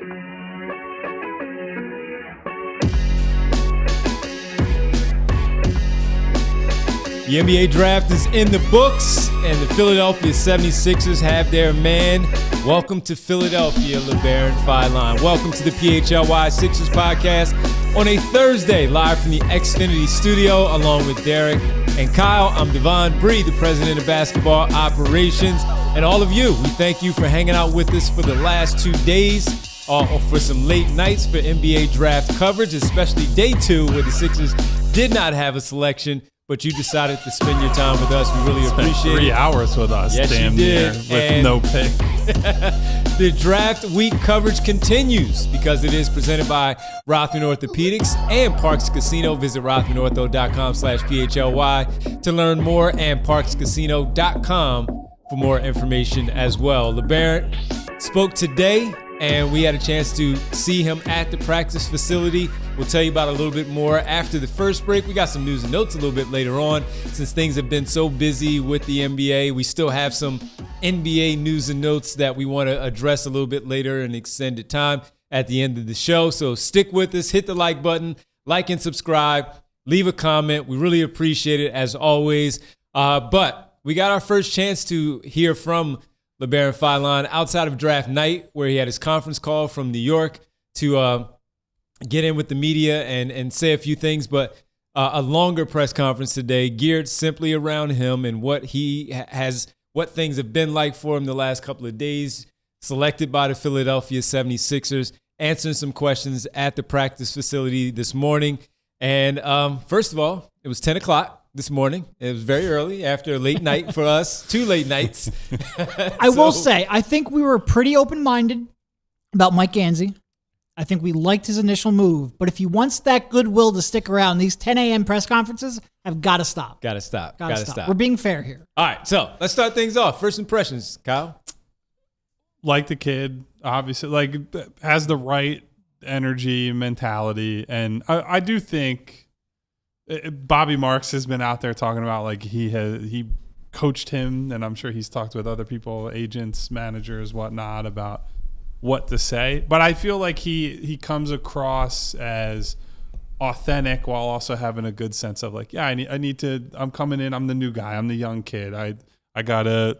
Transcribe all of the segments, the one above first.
The NBA draft is in the books, and the Philadelphia 76ers have their man. Welcome to Philadelphia, Labaron Philon. Welcome to the PHLY Sixers podcast on a Thursday, live from the Xfinity studio, along with Derek and Kyle. I'm Devon Bree, the president of basketball operations, and all of you. We thank you for hanging out with us for the last 2 days, or for some late nights for NBA draft coverage, especially day 2, where the Sixers did not have a selection. But you decided to spend your time with us. We really appreciate it. 3 hours with us, yes, damn near, with no pick. The draft week coverage continues because it is presented by Rothman Orthopedics and Parks Casino. Visit rothmanortho.com/PHLY to learn more, and parkscasino.com for more information as well. LeBaron spoke today, and we had a chance to see him at the practice facility. We'll tell you about it a little bit more after the first break. We got some news and notes a little bit later on. Since things have been so busy with the NBA, we still have some NBA news and notes that we want to address a little bit later in extended time at the end of the show. So stick with us, hit the like button, like and subscribe, leave a comment. We really appreciate it as always. But we got our first chance to hear from Labaron Philon outside of draft night, where he had his conference call from New York to get in with the media and say a few things, but a longer press conference today geared simply around him and what he has, what things have been like for him the last couple of days, selected by the Philadelphia 76ers, answering some questions at the practice facility this morning. And first of all, it was 10 o'clock. This morning. It was very early after a late night for us, 2 late nights. I will say, I think we were pretty open-minded about Mike Gansey. I think we liked his initial move. But if he wants that goodwill to stick around, these 10 a.m. press conferences have got to stop. Got to stop. We're being fair here. All right, so let's start things off. First impressions, Kyle. Like the kid, obviously, like has the right energy, mentality. And I do think Bobby Marks has been out there talking about like he coached him, and I'm sure he's talked with other people, agents, managers, whatnot, about what to say. But I feel like he comes across as authentic while also having a good sense of like, yeah, I need to. I'm coming in. I'm the new guy. I'm the young kid. I gotta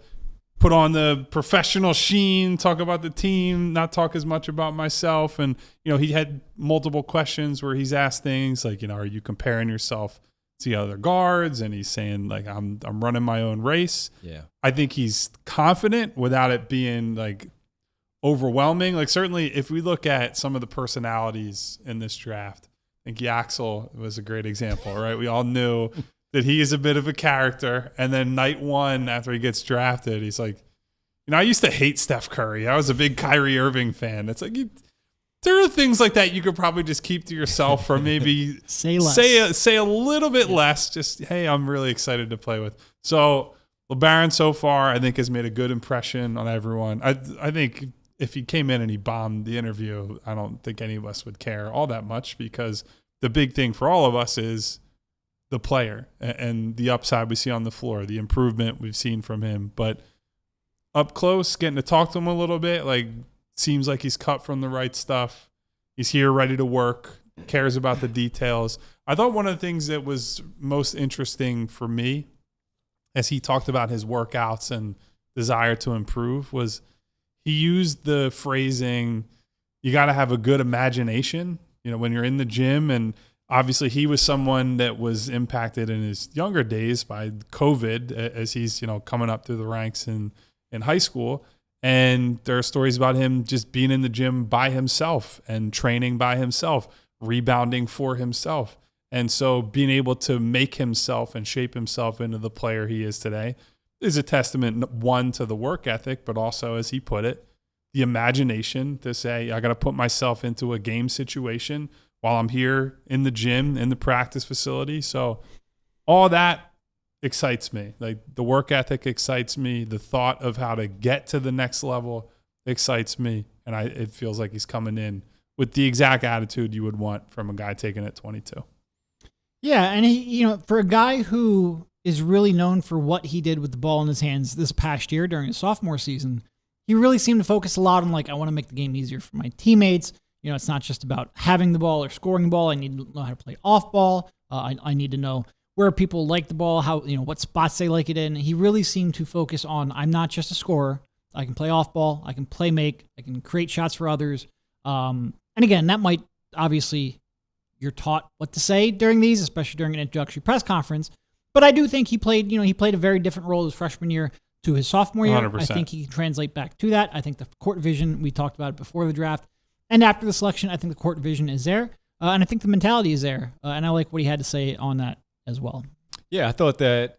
put on the professional sheen, talk about the team, not talk as much about myself. And, he had multiple questions where he's asked things like, are you comparing yourself to the other guards? And he's saying like, I'm running my own race. Yeah. I think he's confident without it being like overwhelming. Like certainly if we look at some of the personalities in this draft, I think Yaxel was a great example, right? We all knew that he is a bit of a character. And then night one, after he gets drafted, he's like, I used to hate Steph Curry. I was a big Kyrie Irving fan. It's like, there are things like that you could probably just keep to yourself, or maybe say less. Say a little bit less. Just, hey, I'm really excited to play with. So LeBaron so far, I think, has made a good impression on everyone. I think if he came in and he bombed the interview, I don't think any of us would care all that much, because the big thing for all of us is the player and the upside we see on the floor, the improvement we've seen from him. But up close, getting to talk to him a little bit, like seems like he's cut from the right stuff. He's here ready to work, cares about the details. I thought one of the things that was most interesting for me as he talked about his workouts and desire to improve was he used the phrasing, you got to have a good imagination, when you're in the gym. And obviously, he was someone that was impacted in his younger days by COVID as he's, coming up through the ranks in high school. And there are stories about him just being in the gym by himself and training by himself, rebounding for himself. And so being able to make himself and shape himself into the player he is today is a testament, one, to the work ethic, but also, as he put it, the imagination to say, I got to put myself into a game situation while I'm here in the gym, in the practice facility. So all that excites me. Like the work ethic excites me. The thought of how to get to the next level excites me. And it feels like he's coming in with the exact attitude you would want from a guy taking it 22. Yeah, and he, for a guy who is really known for what he did with the ball in his hands this past year during his sophomore season, he really seemed to focus a lot on I want to make the game easier for my teammates. It's not just about having the ball or scoring the ball. I need to know how to play off ball. I need to know where people like the ball, how what spots they like it in. He really seemed to focus on, I'm not just a scorer. I can play off ball. I can play make. I can create shots for others. And again, that might obviously you're taught what to say during these, especially during an introductory press conference. But I do think he played a very different role his freshman year to his sophomore year. 100%. I think he can translate back to that. I think the court vision, we talked about it before the draft. And after the selection, I think the court vision is there. And I think the mentality is there. And I like what he had to say on that as well. Yeah, I thought that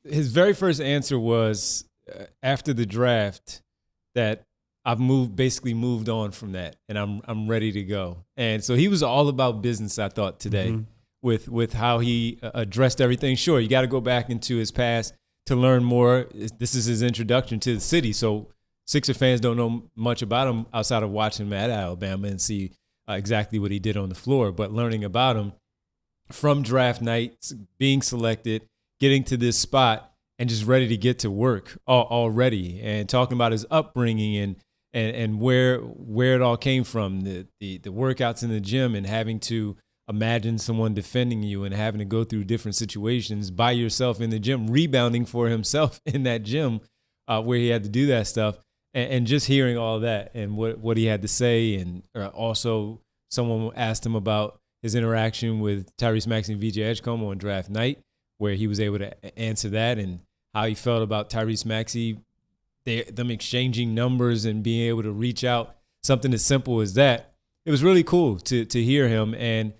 his very first answer was after the draft that I've basically moved on from that, and I'm ready to go. And so he was all about business, I thought, today with how he addressed everything. Sure, you got to go back into his past to learn more. This is his introduction to the city, so Sixer fans don't know much about him outside of watching him at Alabama and see exactly what he did on the floor. But learning about him from draft night, being selected, getting to this spot, and just ready to get to work already, and talking about his upbringing and where it all came from, the workouts in the gym, and having to imagine someone defending you and having to go through different situations by yourself in the gym, rebounding for himself in that gym where he had to do that stuff, and just hearing all that and what he had to say. And also someone asked him about his interaction with Tyrese Maxey and VJ Edgecombe on draft night, where he was able to answer that and how he felt about Tyrese Maxey, them exchanging numbers and being able to reach out, something as simple as that. It was really cool to hear him, and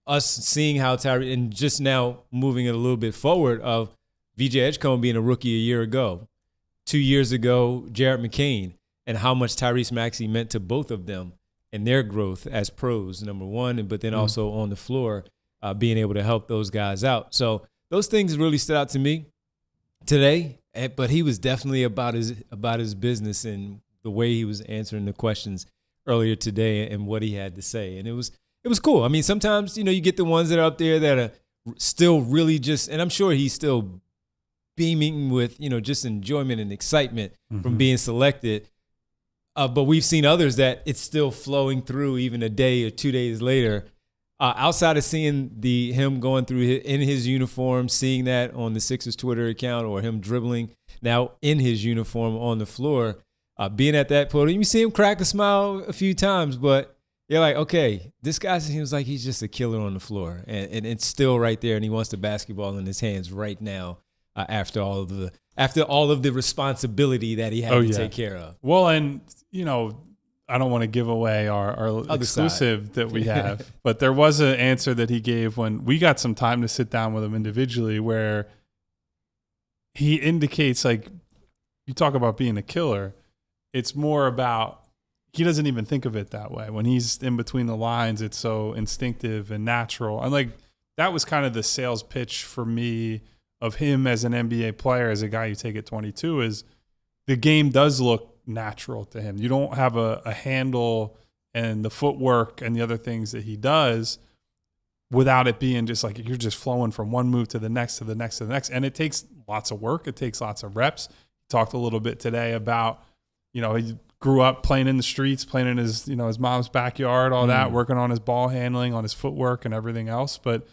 us seeing how Tyrese, and just now moving it a little bit forward, of VJ Edgecombe being a rookie a year ago, 2 years ago, Jared McCain, and how much Tyrese Maxey meant to both of them and their growth as pros, number one, but then also on the floor, being able to help those guys out. So those things really stood out to me today, but he was definitely about his business and the way he was answering the questions earlier today and what he had to say. And it was cool. I mean, sometimes, you get the ones that are up there that are still really just, and I'm sure he's still beaming with, just enjoyment and excitement from being selected. But we've seen others that it's still flowing through even a day or 2 days later. Outside of seeing him going through in his uniform, seeing that on the Sixers Twitter account, or him dribbling now in his uniform on the floor, being at that podium, you see him crack a smile a few times, but you're like, okay, this guy seems like he's just a killer on the floor, and it's still right there, and he wants the basketball in his hands right now after all of the responsibility that he had to take care of. Well, and I don't want to give away our exclusive that we have, but there was an answer that he gave when we got some time to sit down with him individually, where he indicates, you talk about being a killer, it's more about, he doesn't even think of it that way. When he's in between the lines, it's so instinctive and natural. And that was kind of the sales pitch for me of him as an NBA player, as a guy you take at 22, is the game does look natural to him. You don't have a handle and the footwork and the other things that he does without it being just you're just flowing from one move to the next, to the next, to the next. And it takes lots of work. It takes lots of reps. He talked a little bit today about, he grew up playing in the streets, playing in his, his mom's backyard, all that, working on his ball handling, on his footwork and everything else. But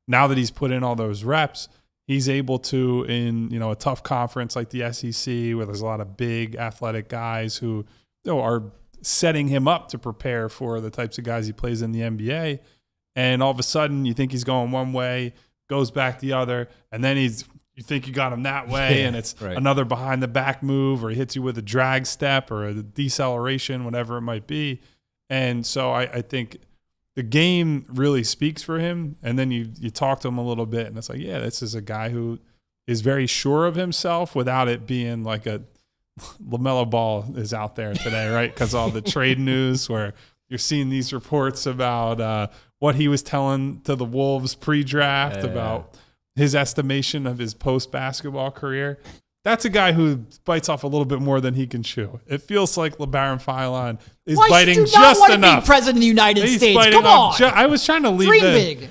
now that he's put in all those reps, he's able to, in a tough conference like the SEC, where there's a lot of big athletic guys who are setting him up to prepare for the types of guys he plays in the NBA. And all of a sudden, you think he's going one way, goes back the other, and then you think you got him that way, and it's another behind the back move, or he hits you with a drag step or a deceleration, whatever it might be. And so I think the game really speaks for him. And then you talk to him a little bit, and it's this is a guy who is very sure of himself without it being like a LaMelo Ball is out there today, right? Because all the trade news where you're seeing these reports about what he was telling to the Wolves pre-draft about his estimation of his post-basketball career. That's a guy who bites off a little bit more than he can chew. It feels like Labaron Philon is biting just enough. Why should you not want to be president of the United States? Come on. I was trying to leave Dream big.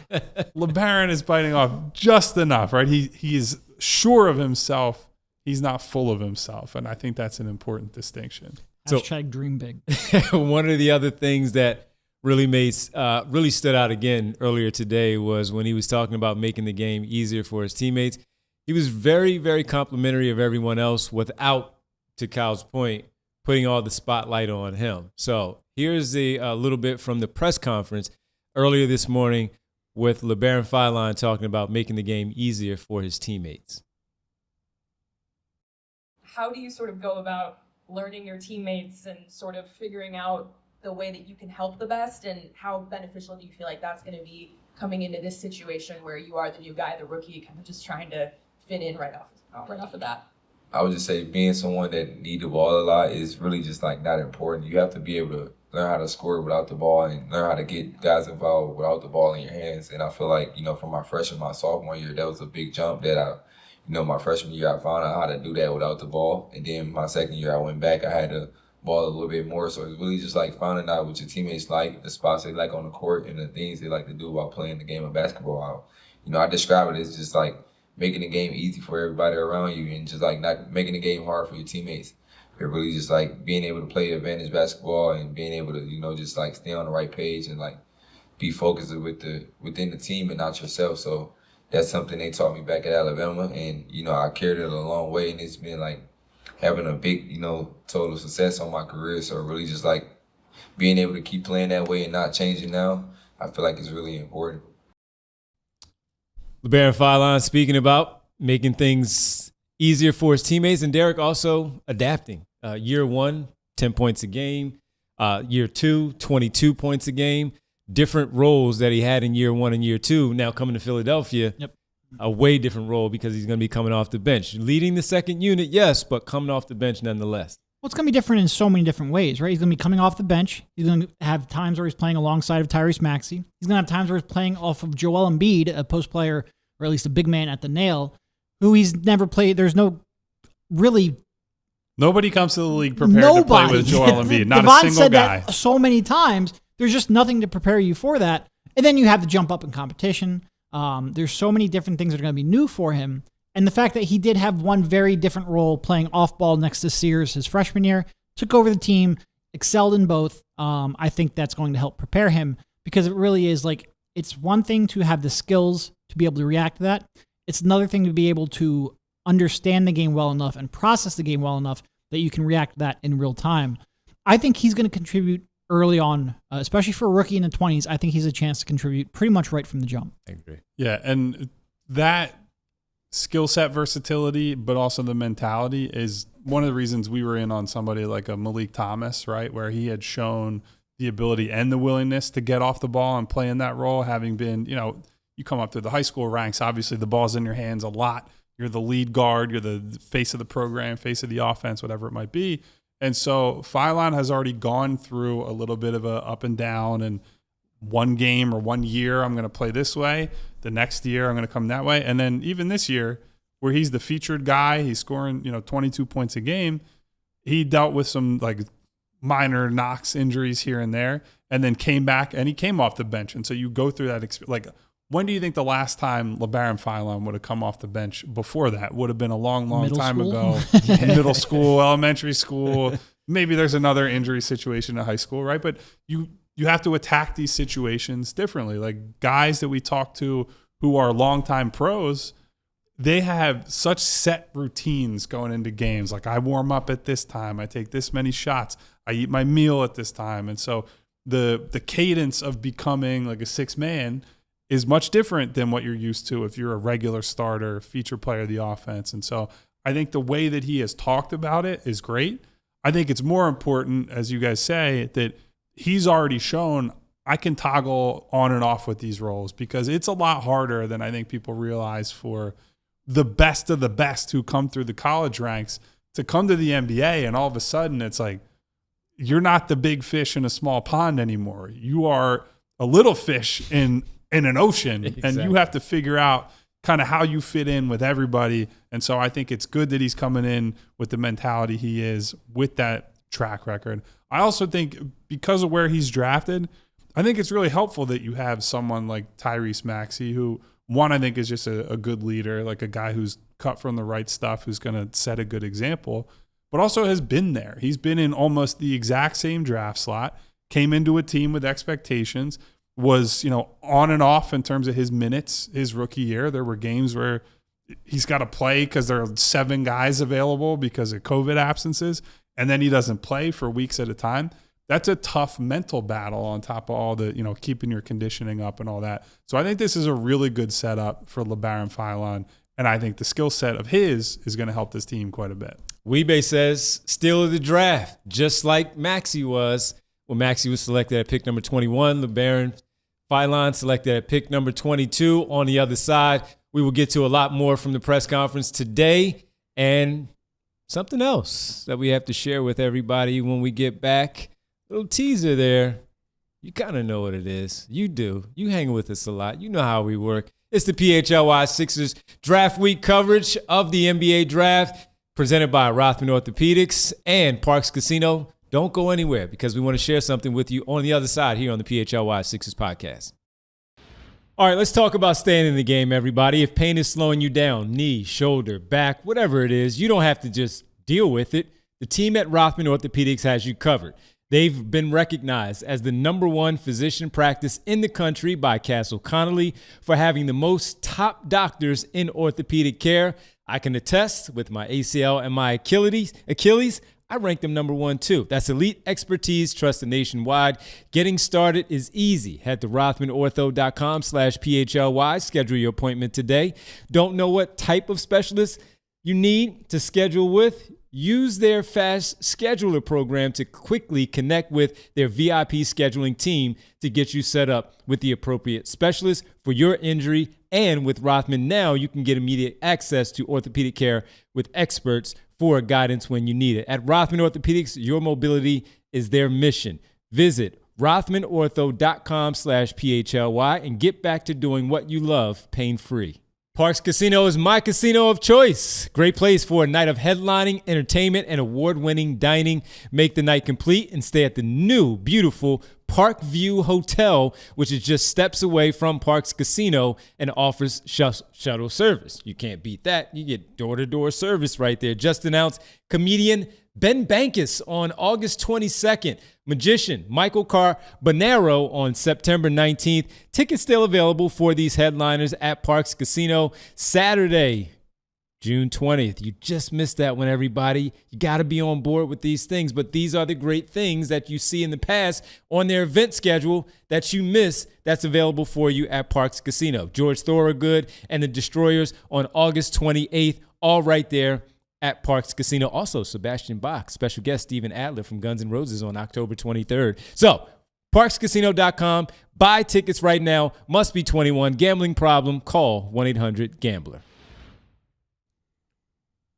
Labaron is biting off just enough, right? He is sure of himself. he's not full of himself. And I think that's an important distinction. Hashtag dream big. One of the other things that really stood out again earlier today was when he was talking about making the game easier for his teammates. He was very, very complimentary of everyone else without, to Kyle's point, putting all the spotlight on him. So here's a little bit from the press conference earlier this morning with Labaron Philon talking about making the game easier for his teammates. How do you sort of go about learning your teammates and sort of figuring out the way that you can help the best, and how beneficial do you feel like that's going to be coming into this situation where you are the new guy, the rookie, kind of just trying to fit in right off the bat? I would just say being someone that need the ball a lot is really just like not important. You have to be able to learn how to score without the ball and learn how to get guys involved without the ball in your hands. And I feel like, from my freshman, my sophomore year, that was a big jump that my freshman year, I found out how to do that without the ball. And then my second year, I went back, I had to ball a little bit more. So it's really just like finding out what your teammates like, the spots they like on the court, and the things they like to do while playing the game of basketball. I describe it as just like making the game easy for everybody around you and just like not making the game hard for your teammates. It really just like being able to play advantage basketball and being able to, just like stay on the right page and like be focused within the team and not yourself. So that's something they taught me back at Alabama, and, I carried it a long way, and it's been like having a big, total success on my career. So really just like being able to keep playing that way and not changing now, I feel like it's really important. Labaron Philon speaking about making things easier for his teammates, and Derek also adapting. Year 1, 10 points a game. Year 2, 22 points a game. Different roles that he had in year 1 and year 2. Now coming to Philadelphia, a way different role because he's going to be coming off the bench. Leading the second unit, yes, but coming off the bench nonetheless. Well, it's going to be different in so many different ways, right? He's going to be coming off the bench. He's going to have times where he's playing alongside of Tyrese Maxey. He's going to have times where he's playing off of Joel Embiid, a post player, or at least a big man at the nail, who he's never played. There's no really... Nobody comes to the league prepared to play with Joel Embiid. Not Devon a single said guy. That so many times. There's just nothing to prepare you for that. And then you have to jump up in competition. There's so many different things that are going to be new for him. And the fact that he did have one very different role playing off ball next to Sears his freshman year, took over the team, excelled in both. I think that's going to help prepare him, because it really is like, it's one thing to have the skills to be able to react to that. It's another thing to be able to understand the game well enough and process the game well enough that you can react to that in real time. I think he's going to contribute early on, especially for a rookie in the 20s. I think he's a chance to contribute pretty much right from the jump. I agree. Yeah, and that skill set versatility, but also the mentality is one of the reasons we were in on somebody like a Malik Thomas, right, where he had shown the ability and the willingness to get off the ball and play in that role, having been, you come up through the high school ranks, obviously the ball's in your hands a lot. You're the lead guard, you're the face of the program, face of the offense, whatever it might be. And so Philon has already gone through a little bit of a up and down, and one game or 1 year I'm going to play this way, the next year I'm going to come that way. And then even this year, where he's the featured guy, he's scoring 22 points a game, he dealt with some like minor knocks, injuries here and there, and then came back and he came off the bench. And so you go through that experience. Like, when do you think the last time Labaron Philon would have come off the bench before that? Would have been a long, long time ago. Middle school, elementary school. Maybe there's another injury situation in high school, right? But you have to attack these situations differently. Like, guys that we talk to who are longtime pros, they have such set routines going into games. Like, I warm up at this time, I take this many shots, I eat my meal at this time. And so the cadence of becoming like a sixth man is much different than what you're used to if you're a regular starter, feature player of the offense. And so I think the way that he has talked about it is great. I think it's more important, as you guys say, that he's already shown I can toggle on and off with these roles, because it's a lot harder than I think people realize for the best of the best who come through the college ranks to come to the NBA. And all of a sudden it's like, you're not the big fish in a small pond anymore. You are a little fish in an ocean. Exactly. And you have to figure out kind of how you fit in with everybody. And so I think it's good that he's coming in with the mentality he is, with that track record. I also think because of where he's drafted, I think it's really helpful that you have someone like Tyrese Maxey, who One, I think, is just a good leader, like a guy who's cut from the right stuff, who's going to set a good example, but also has been there. He's been in almost the exact same draft slot, came into a team with expectations, was, on and off in terms of his minutes his rookie year. There were games where he's got to play because there are 7 guys available because of COVID absences, and then he doesn't play for weeks at a time. That's a tough mental battle on top of all the, keeping your conditioning up and all that. So I think this is a really good setup for Labaron Philon, and I think the skill set of his is going to help this team quite a bit. Weebay says, steal of the draft, just like Maxey was. Well, Maxey was selected at pick number 21. Labaron Philon selected at pick number 22. On the other side, we will get to a lot more from the press conference today and something else that we have to share with everybody when we get back. Little teaser there. You kind of know what it is. You do. You hang with us a lot. You know how we work. It's the PHLY Sixers draft week coverage of the NBA draft presented by Rothman Orthopedics and Parks Casino. Don't go anywhere because we want to share something with you on the other side here on the PHLY Sixers podcast. All right, let's talk about staying in the game, everybody. If pain is slowing you down, knee, shoulder, back, whatever it is, you don't have to just deal with it. The team at Rothman Orthopedics has you covered. They've been recognized as the #1 physician practice in the country by Castle Connolly for having the most top doctors in orthopedic care. I can attest with my ACL and my Achilles, I rank them #1 too. That's elite expertise trusted nationwide. Getting started is easy. Head to rothmanortho.com/PHLY. Schedule your appointment today. Don't know what type of specialist you need to schedule with? Use their fast scheduler program to quickly connect with their VIP scheduling team to get you set up with the appropriate specialist for your injury. And with Rothman now, you can get immediate access to orthopedic care with experts for guidance when you need it. At Rothman Orthopedics, your mobility is their mission. Visit rothmanortho.com/PHLY and get back to doing what you love pain-free. Parks Casino is my casino of choice. Great place for a night of headlining, entertainment, and award-winning dining. Make the night complete and stay at the new, beautiful Park View Hotel, which is just steps away from Parks Casino and offers shuttle service. You can't beat that. You get door-to-door service right there. Just announced comedian Ben Bankus on August 22nd. Magician Michael Carbonaro on September 19th. Tickets still available for these headliners at Parks Casino. Saturday, June 20th. You just missed that one, everybody. You got to be on board with these things. But these are the great things that you see in the past on their event schedule that you miss that's available for you at Parks Casino. George Thorogood and the Destroyers on August 28th. All right there at Parks Casino. Also, Sebastian Bach, special guest Steven Adler from Guns N' Roses on October 23rd. So, parkscasino.com. Buy tickets right now. Must be 21. Gambling problem? Call 1-800-GAMBLER.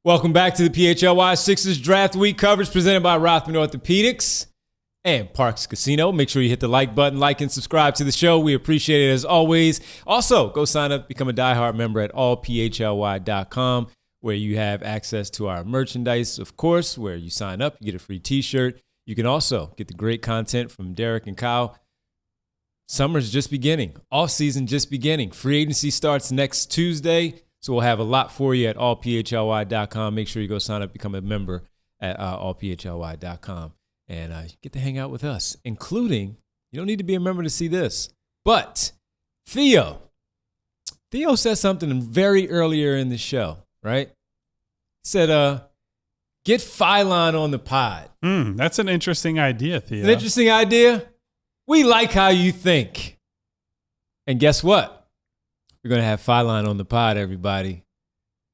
Welcome back to the PHLY Sixers Draft Week coverage presented by Rothman Orthopedics and Parks Casino. Make sure you hit the like button, like and subscribe to the show. We appreciate it as always. Also, go sign up, become a diehard member at allphly.com. where you have access to our merchandise, of course, where you sign up, you get a free t-shirt. You can also get the great content from Derek and Kyle. Summer's just beginning. Off-season just beginning. Free agency starts next Tuesday, so we'll have a lot for you at allphly.com. Make sure you go sign up, become a member at allphly.com, and get to hang out with us, including, you don't need to be a member to see this, but Theo said something very earlier in the show. Right? Said, get Philon on the pod. That's an interesting idea, Theo. An interesting idea? We like how you think. And guess what? We're going to have Philon on the pod, everybody.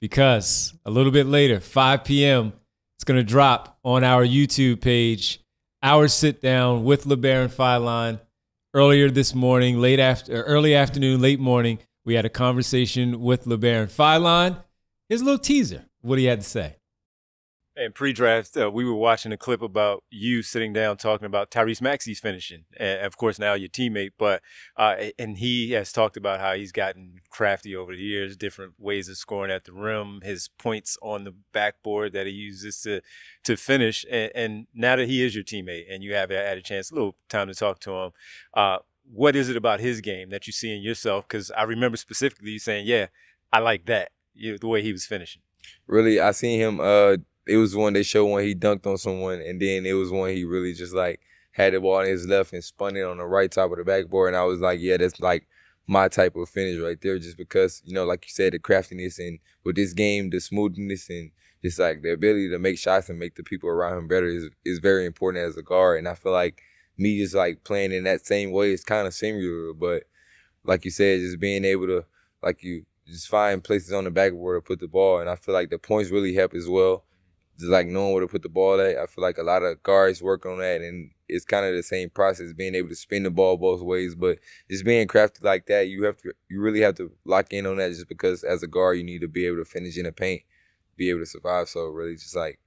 Because a little bit later, 5 p.m., it's going to drop on our YouTube page, our sit-down with Labaron Philon. Earlier this morning, early afternoon, late morning, we had a conversation with Labaron Philon. Here's a little teaser of what he had to say. And pre-draft, we were watching a clip about you sitting down talking about Tyrese Maxey's finishing. And of course, now your teammate. But and he has talked about how he's gotten crafty over the years, different ways of scoring at the rim, his points on the backboard that he uses to finish. And now that he is your teammate and you have had a chance, a little time to talk to him, what is it about his game that you see in yourself? Because I remember specifically you saying, yeah, I like that, the way he was finishing. Really, I seen him. It was one they showed when he dunked on someone, and then it was one he really just like had the ball in his left and spun it on the right top of the backboard, and I was like, yeah, that's like my type of finish right there, just because, you know, like you said, the craftiness and with this game, the smoothness and just like the ability to make shots and make the people around him better is very important as a guard. And I feel like me just like playing in that same way is kind of similar, but like you said, just being able to like you just find places on the backboard to put the ball, and I feel like the points really help as well. Just like knowing where to put the ball at. I feel like a lot of guards work on that, and it's kind of the same process, being able to spin the ball both ways. But just being crafty like that, you really have to lock in on that, just because as a guard, you need to be able to finish in the paint, be able to survive. So really just like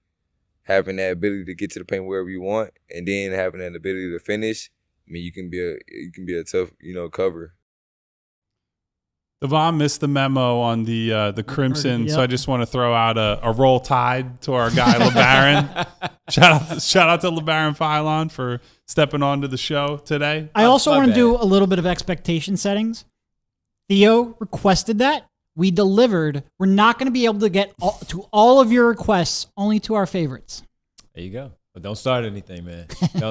having that ability to get to the paint wherever you want, and then having that ability to finish. I mean, you can be a tough, cover. Devon missed the memo on the Crimson, Yep. so I just want to throw out a roll tide to our guy Labaron. shout out to Labaron Philon for stepping onto the show today. I also my want to bad. do a little bit of expectation settings. Theo requested that. We delivered. We're not going to be able to get to all of your requests, only to our favorites. There you go. But don't start anything, man.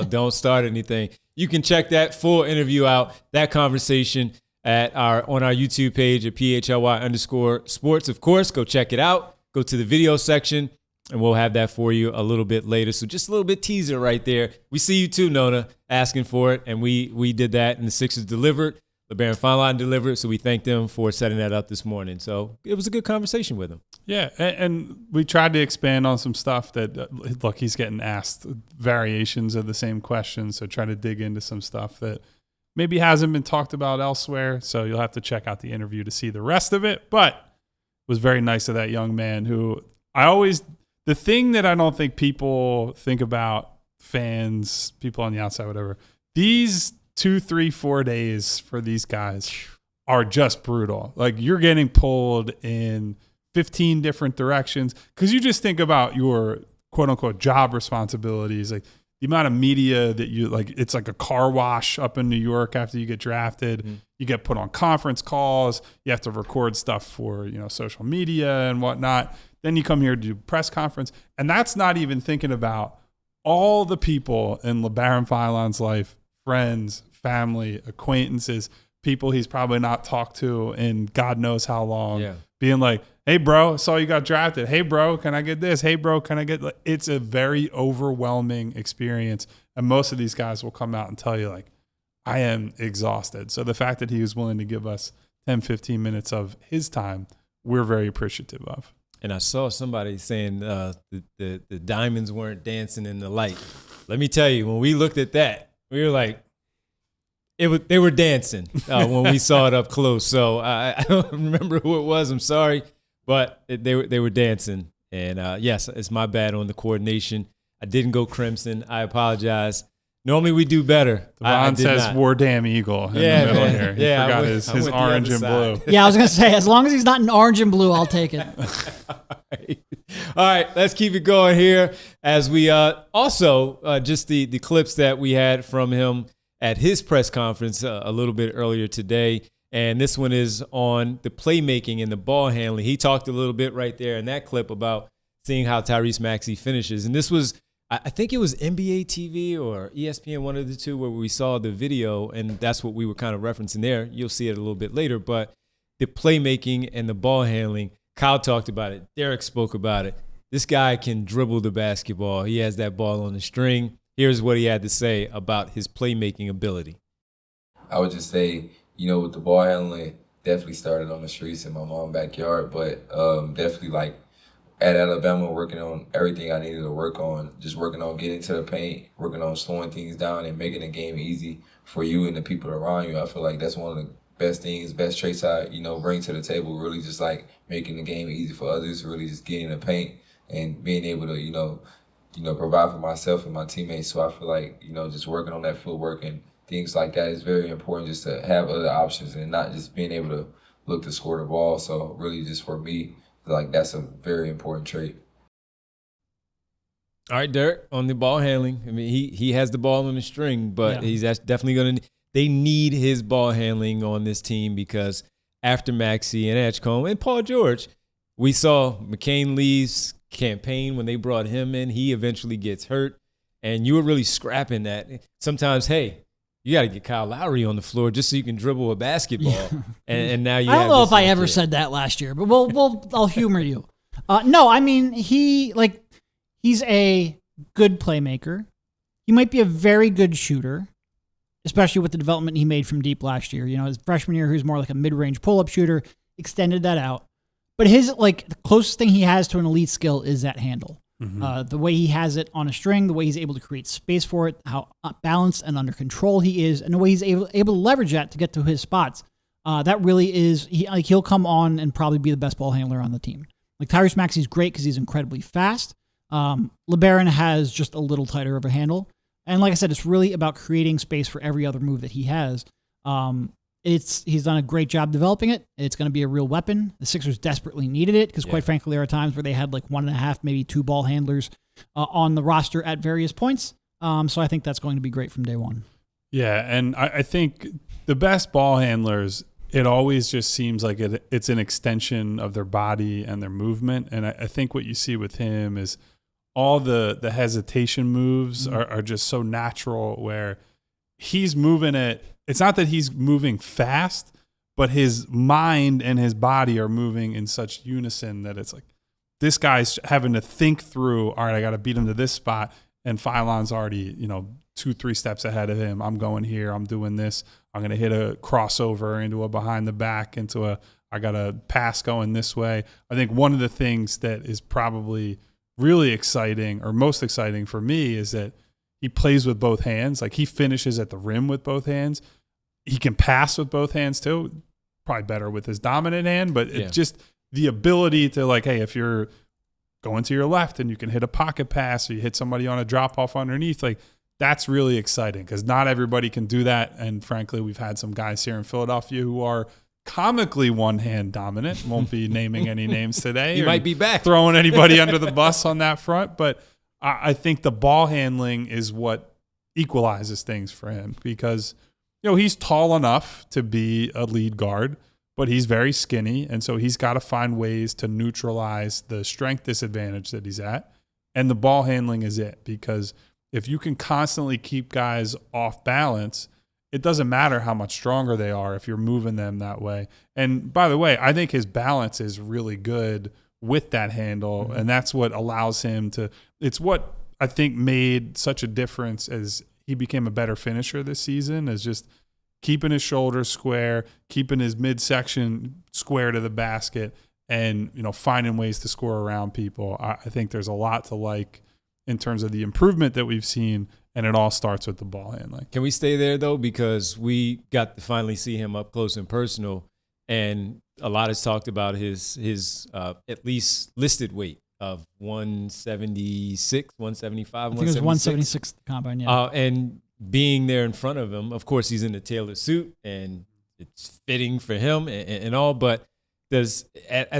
Don't start anything. You can check that full interview out, that conversation on our YouTube page at PHLY_sports. Of course, go check it out. Go to the video section, and we'll have that for you a little bit later. So just a little bit teaser right there. We see you too, Nona, asking for it, and we did that, and the Sixers delivered. Labaron Philon delivered, so we thank them for setting that up this morning. So it was a good conversation with him. Yeah, and we tried to expand on some stuff that, look, he's getting asked variations of the same questions, so try to dig into some stuff that maybe hasn't been talked about elsewhere. So you'll have to check out the interview to see the rest of it. But it was very nice of that young man who the thing that I don't think people think about, fans, people on the outside, whatever, these 2, 3, 4 days for these guys are just brutal. Like, you're getting pulled in 15 different directions because you just think about your quote unquote job responsibilities. Like, the amount of media that you like, it's like a car wash up in New York after you get drafted. Mm-hmm. You get put on conference calls. You have to record stuff for, social media and whatnot. Then you come here to do press conference. And that's not even thinking about all the people in Labaron Philon's life, friends, family, acquaintances, people he's probably not talked to in God knows how long, being like, hey, bro, saw you got drafted. Hey, bro, can I get this? Hey, bro, can I get... It's a very overwhelming experience. And most of these guys will come out and tell you, like, I am exhausted. So the fact that he was willing to give us 10, 15 minutes of his time, we're very appreciative of. And I saw somebody saying the diamonds weren't dancing in the light. Let me tell you, when we looked at that, we were like, they were dancing when we saw it up close. So I don't remember who it was. I'm sorry. But they were dancing. And, yes, it's my bad on the coordination. I didn't go crimson. I apologize. Normally we do better. Devon says not. War Damn Eagle in the middle man. here. He Yeah, forgot I his went the orange other and side. blue. Yeah, I was going to say, as long as he's not in orange and blue, I'll take it. All right, let's keep it going here as we also just the clips that we had from him at his press conference a little bit earlier today. And this one is on the playmaking and the ball handling. He talked a little bit right there in that clip about seeing how Tyrese Maxey finishes. And this was, I think it was NBA TV or ESPN, one of the two, where we saw the video, and that's what we were kind of referencing there. You'll see it a little bit later. But the playmaking and the ball handling, Kyle talked about it. Derek spoke about it. This guy can dribble the basketball. He has that ball on the string. Here's what he had to say about his playmaking ability. I would just say, with the ball handling, definitely started on the streets in my mom's backyard, but definitely like at Alabama, working on everything I needed to work on, just working on getting to the paint, working on slowing things down and making the game easy for you and the people around you. I feel like that's one of the best things, best traits I, bring to the table, really just like making the game easy for others, really just getting in the paint and being able to, provide for myself and my teammates. So I feel like, just working on that footwork and things like that is very important, just to have other options and not just being able to look to score the ball. So really just for me, like that's a very important trait. All right, Derek, on the ball handling. I mean, he has the ball on the string, but he's definitely going to They need his ball handling on this team because after Maxey and Edgecombe and Paul George, we saw McCain leaves campaign when they brought him in. He eventually gets hurt, and you were really scrapping that. Sometimes, hey, you got to get Kyle Lowry on the floor just so you can dribble a basketball. Yeah. And now you. I don't know if I ever said that last year, but I'll humor you. No, I mean he's a good playmaker. He might be a very good shooter, especially with the development he made from deep last year. You know, his freshman year, he was more like a mid-range pull-up shooter, extended that out. But his the closest thing he has to an elite skill is that handle. Mm-hmm. The way he has it on a string, the way he's able to create space for it, how balanced and under control he is, and the way he's able to leverage that to get to his spots. That really is, he'll come on and probably be the best ball handler on the team. Like Tyrese Maxey's great because he's incredibly fast. Labaron has just a little tighter of a handle. And like I said, it's really about creating space for every other move that he has. He's done a great job developing it. It's going to be a real weapon. The Sixers desperately needed it because, quite frankly, there are times where they had like 1.5, maybe 2 ball handlers on the roster at various points. So I think that's going to be great from day one. Yeah, and I think the best ball handlers, it always just seems like it's an extension of their body and their movement. And I think what you see with him is all the hesitation moves are just so natural where he's moving it. It's not that he's moving fast, but his mind and his body are moving in such unison that it's like this guy's having to think through, all right, I got to beat him to this spot. And Philon's already, 2-3 steps ahead of him. I'm going here. I'm doing this. I'm going to hit a crossover into a behind the back, I got a pass going this way. I think one of the things that is probably really exciting or most exciting for me is that he plays with both hands. Like he finishes at the rim with both hands. He can pass with both hands too. Probably better with his dominant hand, but it's just the ability to like, hey, if you're going to your left and you can hit a pocket pass or you hit somebody on a drop off underneath, like that's really exciting because not everybody can do that. And frankly, we've had some guys here in Philadelphia who are comically one-hand dominant. Won't be naming any names today. You might be back. Throwing anybody under the bus on that front. But I think the ball handling is what equalizes things for him because, he's tall enough to be a lead guard, but he's very skinny. And so he's got to find ways to neutralize the strength disadvantage that he's at. And the ball handling is it because if you can constantly keep guys off balance, it doesn't matter how much stronger they are if you're moving them that way. And by the way, I think his balance is really good with that handle, and that's what allows him to – it's what I think made such a difference as he became a better finisher this season, is just keeping his shoulders square, keeping his midsection square to the basket, and finding ways to score around people. I think there's a lot to like in terms of the improvement that we've seen, and it all starts with the ball handling. Can we stay there, though? Because we got to finally see him up close and personal, and a lot has talked about his at least listed weight of 176, 175, I think it was 176 at the combine, yeah. And being there in front of him, of course, he's in a tailored suit, and it's fitting for him and all, but as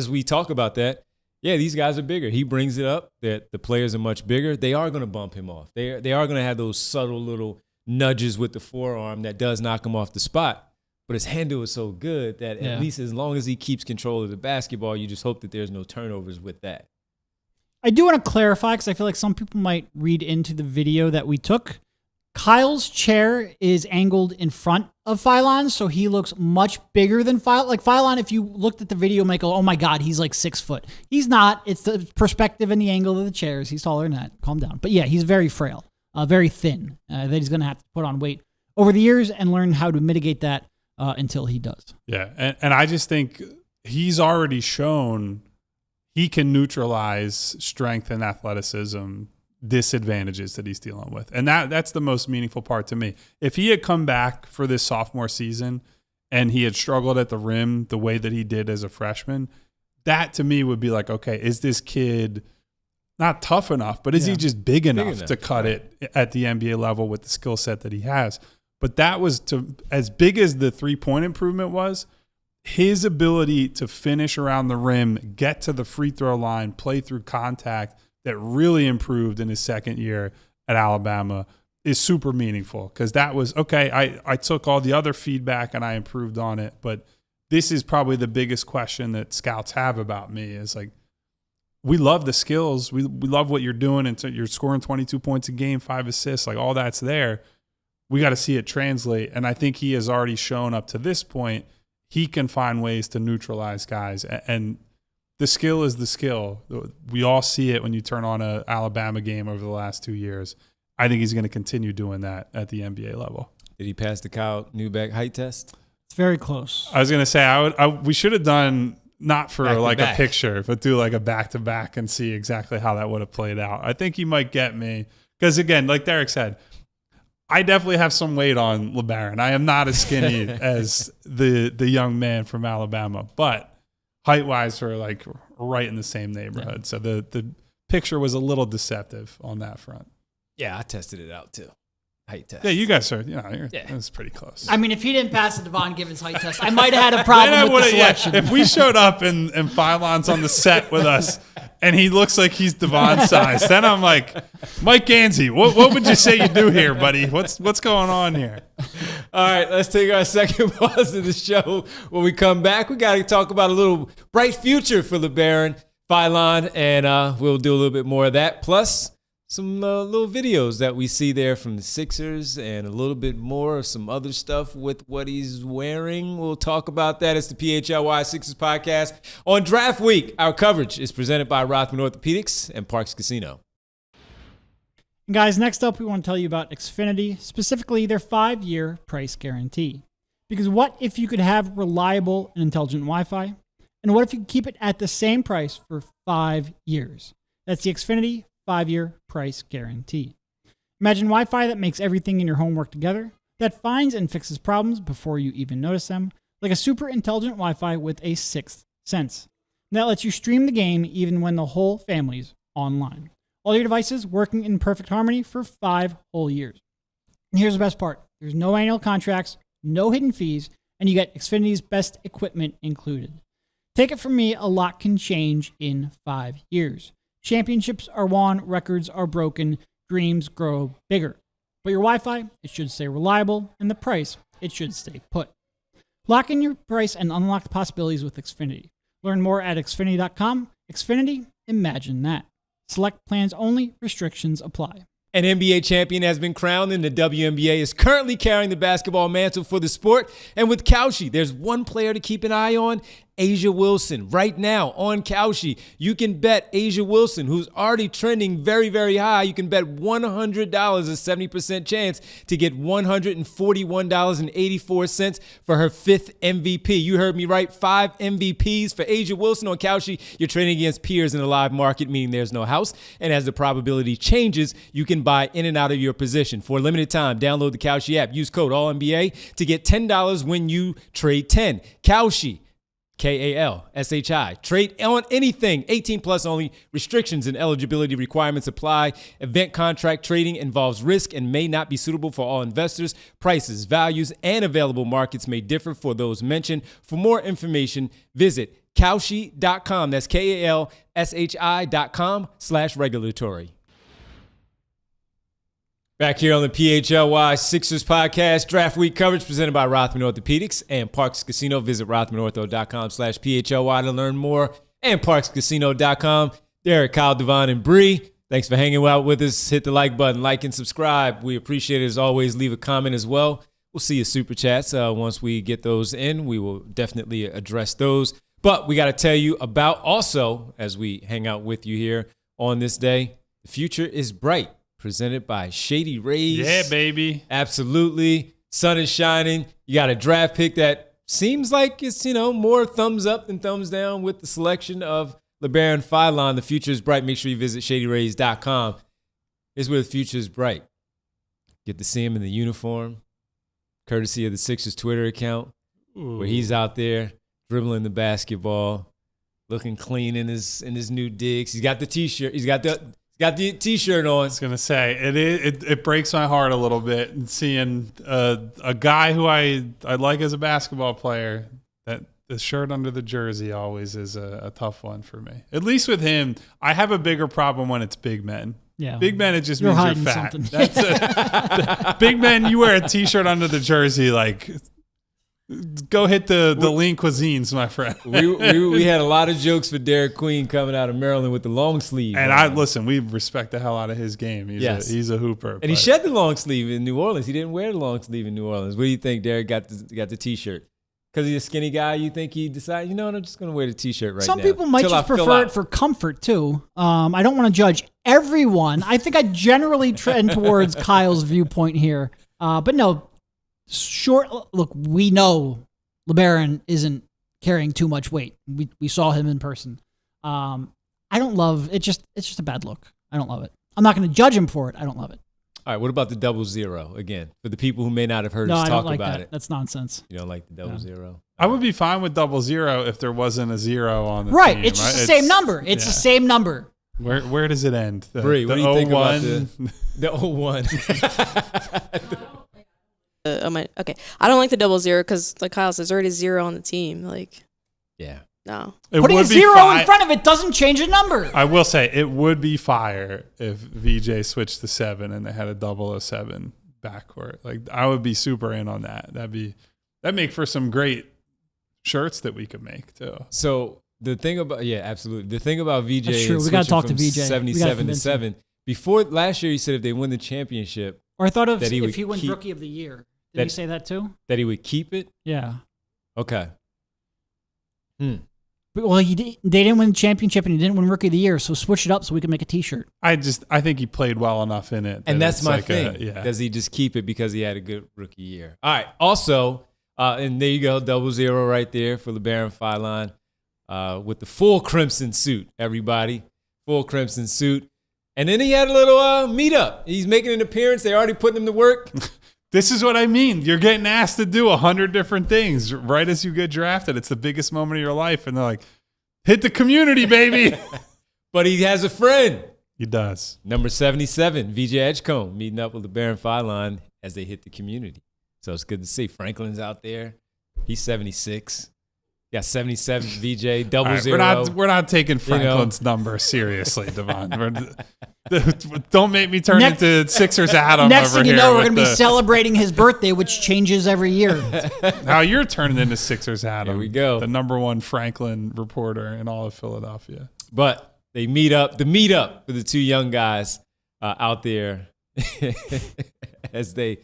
we talk about that, yeah, these guys are bigger. He brings it up that the players are much bigger. They are going to bump him off. They are going to have those subtle little nudges with the forearm that does knock him off the spot. But his handle is so good that at least as long as he keeps control of the basketball, you just hope that there's no turnovers with that. I do want to clarify because I feel like some people might read into the video that we took. Kyle's chair is angled in front of Philon, so he looks much bigger than Philon. Like Philon, if you looked at the video, you might go, oh my God, he's like 6 foot. He's not. It's the perspective and the angle of the chairs. He's taller than that. Calm down. But yeah, he's very frail, very thin, that he's going to have to put on weight over the years and learn how to mitigate that until he does. Yeah, and I just think he's already shown he can neutralize strength and athleticism disadvantages that he's dealing with. And that's the most meaningful part to me. If he had come back for this sophomore season and he had struggled at the rim the way that he did as a freshman, that to me would be like, okay, is this kid not tough enough, but is he just big enough to cut it at the NBA level with the skill set that he has? But that was as big as the 3-point improvement was, his ability to finish around the rim, get to the free throw line, play through contact, that really improved in his second year at Alabama. is super meaningful, because that was, okay, I took all the other feedback and I improved on it, but this is probably the biggest question that scouts have about me is like, we love the skills. We love what you're doing. And so you're scoring 22 points a game, 5 assists, like all that's there. We got to see it translate. And I think he has already shown up to this point, he can find ways to neutralize guys. And the skill is the skill. We all see it when you turn on a Alabama game over the last 2 years. I think he's going to continue doing that at the NBA level. Did he pass the Kyle Newbeck height test? It's very close. I was going to say, we should have done, not for like Back-to-back. a picture, but do like a back-to-back and see exactly how that would have played out. I think he might get me. Because again, like Derek said, I definitely have some weight on Labaron. I am not as skinny as the young man from Alabama, but height-wise, we're like right in the same neighborhood. Yeah. So the picture was a little deceptive on that front. Yeah, I tested it out too. Height test. Yeah, you guys are, it's pretty close. I mean, if he didn't pass the Devon Givens height test, I might have had a problem with the selection. Yeah, if we showed up and Philon's on the set with us and he looks like he's Devon's size, then I'm like, Mike Gansey, what would you say you do here, buddy? What's going on here? All right, let's take our second pause of the show. When we come back, we got to talk about a little bright future for Labaron Philon, and we'll do a little bit more of that. Plus, some little videos that we see there from the Sixers and a little bit more of some other stuff with what he's wearing. We'll talk about that. It's the PHLY Sixers podcast. On Draft Week, our coverage is presented by Rothman Orthopedics and Parks Casino. And guys, next up, we want to tell you about Xfinity, specifically their 5-year price guarantee. Because what if you could have reliable and intelligent Wi-Fi? And what if you could keep it at the same price for 5 years? That's the Xfinity 5-year price guarantee. Imagine Wi-Fi that makes everything in your home work together, that finds and fixes problems before you even notice them, like a super intelligent Wi-Fi with a sixth sense. And that lets you stream the game even when the whole family's online. All your devices working in perfect harmony for 5 whole years. And here's the best part. There's no annual contracts, no hidden fees, and you get Xfinity's best equipment included. Take it from me, a lot can change in 5 years. Championships are won, records are broken, dreams grow bigger. But your Wi-Fi, it should stay reliable, and the price, it should stay put. Lock in your price and unlock the possibilities with Xfinity. Learn more at Xfinity.com. Xfinity, imagine that. Select plans only, restrictions apply. An NBA champion has been crowned, and the WNBA is currently carrying the basketball mantle for the sport. And with Kalshi, there's one player to keep an eye on, A'ja Wilson. Right now on Kalshi, you can bet A'ja Wilson, who's already trending very, very high. You can bet $100, a 70% chance to get $141.84 for her 5th MVP. You heard me right, 5 MVPs for A'ja Wilson on Kalshi. You're trading against peers in the live market, meaning there's no house. And as the probability changes, you can buy in and out of your position. For a limited time, download the Kalshi app. Use code ALLNBA to get $10 when you trade 10. Kalshi. KALSHI. Trade on anything. 18 plus only. Restrictions and eligibility requirements apply. Event contract trading involves risk and may not be suitable for all investors. Prices, values, and available markets may differ for those mentioned. For more information, visit Kalshi.com. That's KALSHI.com/regulatory. Back here on the PHLY Sixers podcast, Draft Week coverage presented by Rothman Orthopedics and Parks Casino. Visit rothmanortho.com/PHLY to learn more, and parkscasino.com. Derek, Kyle, Devon, and Bree, thanks for hanging out with us. Hit the like button, like and subscribe. We appreciate it as always. Leave a comment as well. We'll see your super chats. Once we get those in, we will definitely address those. But we got to tell you about also, as we hang out with you here on this day, the future is bright. Presented by Shady Rays. Yeah, baby. Absolutely. Sun is shining. You got a draft pick that seems like it's, more thumbs up than thumbs down with the selection of Labaron Philon. The future is bright. Make sure you visit shadyrays.com. Here's where the future is bright. Get to see him in the uniform, courtesy of the Sixers Twitter account, where he's out there dribbling the basketball, looking clean in his new digs. He's got the T-shirt. He's got the T-shirt on. I was gonna say it breaks my heart a little bit and seeing a guy who I like as a basketball player, that the shirt under the jersey always is a tough one for me. At least with him, I have a bigger problem when it's big men. Yeah. Big men, it just You're means you're hiding fat. something. That's Big men, you wear a t-shirt under the jersey, like go hit the lean cuisines, my friend. we had a lot of jokes for Derek Queen coming out of Maryland with the long sleeve. And listen, we respect the hell out of his game. He's a hooper. And he shed the long sleeve in New Orleans. He didn't wear the long sleeve in New Orleans. What do you think Derek got the t-shirt? Because he's a skinny guy, you think he decided, I'm just going to wear the t-shirt right now. Some people might just prefer it for comfort, too. I don't want to judge everyone. I think I generally trend towards Kyle's viewpoint here. But no, look, we know Labaron isn't carrying too much weight. We saw him in person. I don't love it. It's just a bad look. I don't love it. I'm not going to judge him for it. I don't love it. All right, what about the 00 again? For the people who may not have heard us talk about it. That's nonsense. You don't like the 00? I would be fine with 00 if there wasn't a 0 on the right. team. It's just the same number. It's the same number. Where does it end? Bree, what do you think about the 01? Okay, I don't like the 00 because, like Kyle says, there's already 0 on the team. Like, yeah, no. Putting a 0 in front of it doesn't change a number. I will say it would be fire if VJ switched to 7 and they had a 007 backcourt. Like, I would be super in on that. That'd make for some great shirts that we could make too. So the thing about absolutely. The thing about VJ That's true. is We gotta talk to from VJ. 77 to 7. Before last year, he said if they win the championship, or I thought that if he wins Rookie of the Year. Did he say that too? That he would keep it. Yeah. Okay. Well, they didn't win the championship and he didn't win Rookie of the Year, so switch it up so we can make a T-shirt. I think he played well enough in it. And that's my thing. Does he just keep it because he had a good rookie year? All right. Also, and there you go, 00 right there for Labaron Philon with the full crimson suit, everybody. Full crimson suit. And then he had a little meetup. He's making an appearance. They already putting him to work. This is what I mean. You're getting asked to do 100 different things right as you get drafted. It's the biggest moment of your life. And they're like, hit the community, baby. But he has a friend. He does. Number 77, VJ Edgecombe, meeting up with Labaron Philon as they hit the community. So it's good to see. Franklin's out there. He's 76. Got 77 VJ, 00. We're not taking Franklin's number seriously, Devon. Don't make me turn into Sixers Adam Next over thing here. you know, we're going to be celebrating his birthday, which changes every year. Now you're turning into Sixers Adam. Here we go. The #1 Franklin reporter in all of Philadelphia. But they meet up, the meetup for the two young guys out there as they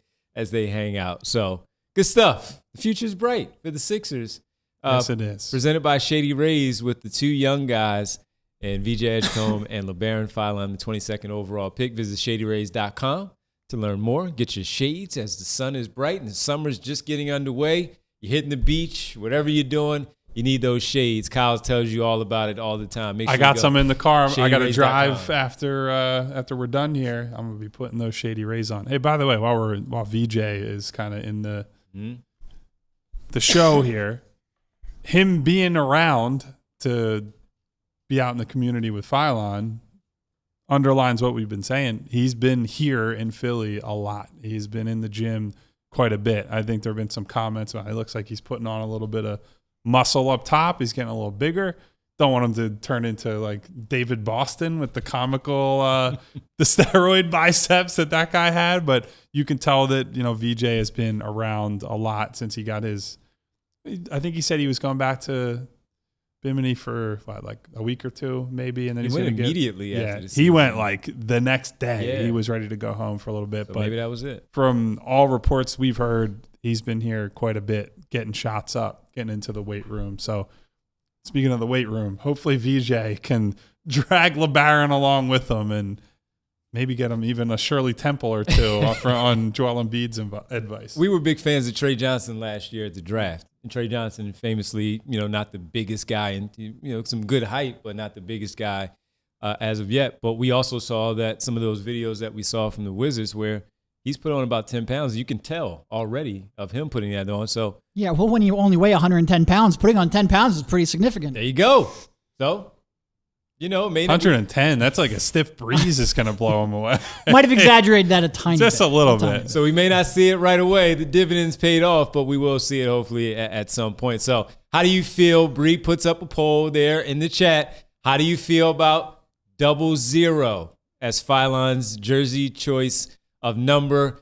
hang out. So good stuff. The future's bright for the Sixers. Yes, it is. Presented by Shady Rays with the two young guys and VJ Edgecombe and Labaron Philon, the 22nd overall pick. Visit shadyrays.com to learn more. Get your shades as the sun is bright and the summer's just getting underway. You're hitting the beach, whatever you're doing, you need those shades. Kyle tells you all about it all the time. Make sure I got some in the car. I got to drive shadyrays.com. after we're done here. I'm gonna be putting those Shady Rays on. Hey, by the way, while VJ is kind of in the show here. Him being around to be out in the community with Philon underlines what we've been saying. He's been here in Philly a lot. He's been in the gym quite a bit. I think there have been some comments about it looks like he's putting on a little bit of muscle up top. He's getting a little bigger. Don't want him to turn into like David Boston with the comical, the steroid biceps that guy had. But you can tell that, VJ has been around a lot since he got his. I think he said he was going back to Bimini for like a week or two, maybe, and then he went immediately. After the season. He went like the next day. Yeah. He was ready to go home for a little bit, So but maybe that was it. From all reports we've heard, he's been here quite a bit, getting shots up, getting into the weight room. So, speaking of the weight room, hopefully VJ can drag Labaron along with him and maybe get him even a Shirley Temple or two on Joel Embiid's advice. We were big fans of Trey Johnson last year at the draft. And Trey Johnson, famously, not the biggest guy, and some good height, but not the biggest guy as of yet. But we also saw that some of those videos that we saw from the Wizards, where he's put on about 10 pounds, you can tell already of him putting that on. So yeah, well, when you only weigh 110 pounds, putting on 10 pounds is pretty significant. there you go. So, maybe 110. That's like a stiff breeze is going to blow him away. Might have exaggerated that a tiny bit. Just a little bit. So we may not see it right away. The dividends paid off, but we will see it hopefully at some point. So how do you feel? Bree puts up a poll there in the chat. How do you feel about 00 as Philon's jersey choice of number.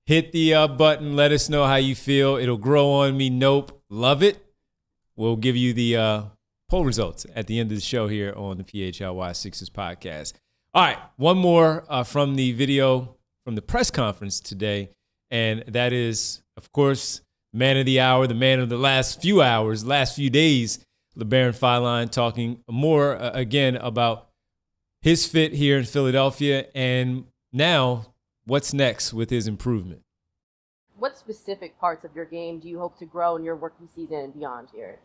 Hit the button. Let us know how you feel. It'll grow on me. Nope. Love it. We'll give you the poll results at the end of the show here on the PHLY Sixers podcast. All right, one more from the video from the press conference today, and that is, of course, man of the hour, the man of the last few hours, last few days, Labaron Philon, talking more again about his fit here in Philadelphia and now what's next with his improvement. What specific parts of your game do you hope to grow in your rookie season and beyond here?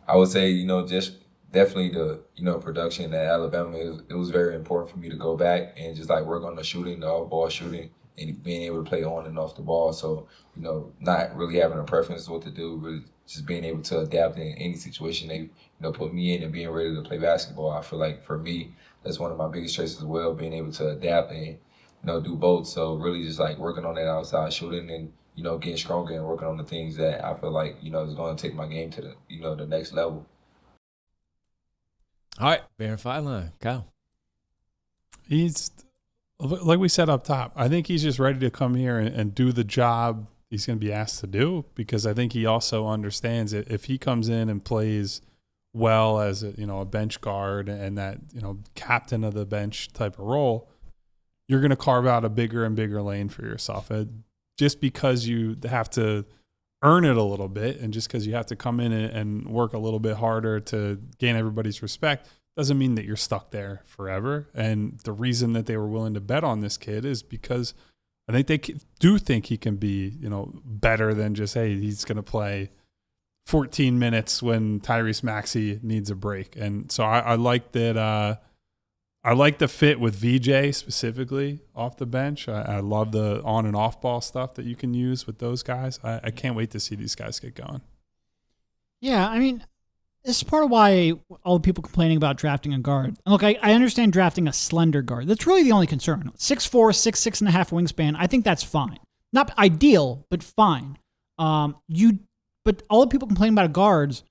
I would say, just definitely the, production at Alabama. It was very important for me to go back and just like work on the shooting, the off-ball shooting, and being able to play on and off the ball. So, not really having a preference of what to do, really just being able to adapt in any situation they, put me in and being ready to play basketball. I feel like for me, that's one of my biggest traits as well, being able to adapt and, do both. So really just like working on that outside shooting and, getting stronger and working on the things that I feel like, is going to take my game to the, the next level. All right, Labaron Philon, Kyle. He's, like we said up top, I think he's just ready to come here and do the job he's going to be asked to do, because I think he also understands that if he comes in and plays well as a bench guard and that, captain of the bench type of role, you're going to carve out a bigger and bigger lane for yourself. Just because you have to earn it a little bit and just because you have to come in and work a little bit harder to gain everybody's respect doesn't mean that you're stuck there forever. And the reason that they were willing to bet on this kid is because I think they do think he can be, better than just, hey, he's going to play 14 minutes when Tyrese Maxey needs a break. And so I like that. I like the fit with VJ specifically off the bench. I love the on and off ball stuff that you can use with those guys. I can't wait to see these guys get going. Yeah, I mean, this is part of why all the people complaining about drafting a guard. And look, I understand drafting a slender guard. That's really the only concern. 6'4", 6'6.5" wingspan. I think that's fine. Not ideal, but fine. But all the people complaining about guards,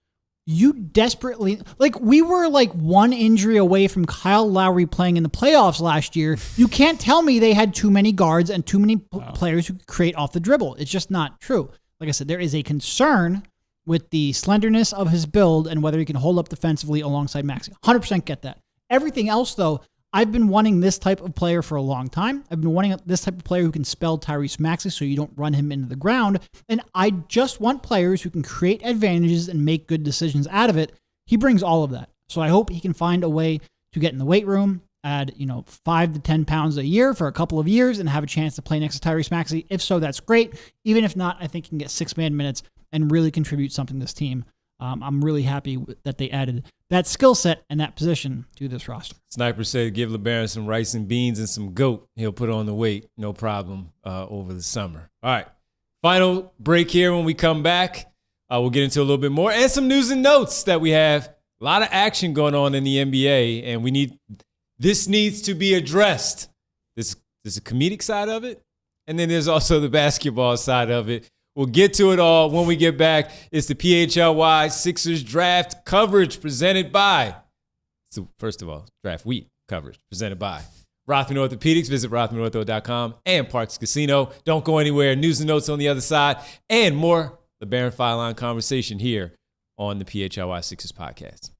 you desperately, we were one injury away from Kyle Lowry playing in the playoffs last year. You can't tell me they had too many guards and too many players who could create off the dribble. It's just not true. Like I said, there is a concern with the slenderness of his build and whether he can hold up defensively alongside Maxey. 100% get that. Everything else, though, I've been wanting this type of player for a long time. I've been wanting this type of player who can spell Tyrese Maxey so you don't run him into the ground. And I just want players who can create advantages and make good decisions out of it. He brings all of that. So I hope he can find a way to get in the weight room, add 5 to 10 pounds a year for a couple of years and have a chance to play next to Tyrese Maxey. If so, that's great. Even if not, I think he can get 6-man minutes and really contribute something to this team. I'm really happy that they added that skill set and that position to this roster. Sniper said give Labaron some rice and beans and some goat. He'll put on the weight, no problem, over the summer. All right, final break here. When we come back, we'll get into a little bit more and some news and notes that we have. A lot of action going on in the NBA, and this needs to be addressed. There's a comedic side of it, and then there's also the basketball side of it. We'll get to it all when we get back. It's the PHLY Sixers draft coverage presented by, so first of all, draft week coverage presented by Rothman Orthopedics. Visit rothmanortho.com and Parks Casino. Don't go anywhere. News and notes on the other side and more Labaron Philon conversation here on the PHLY Sixers podcast.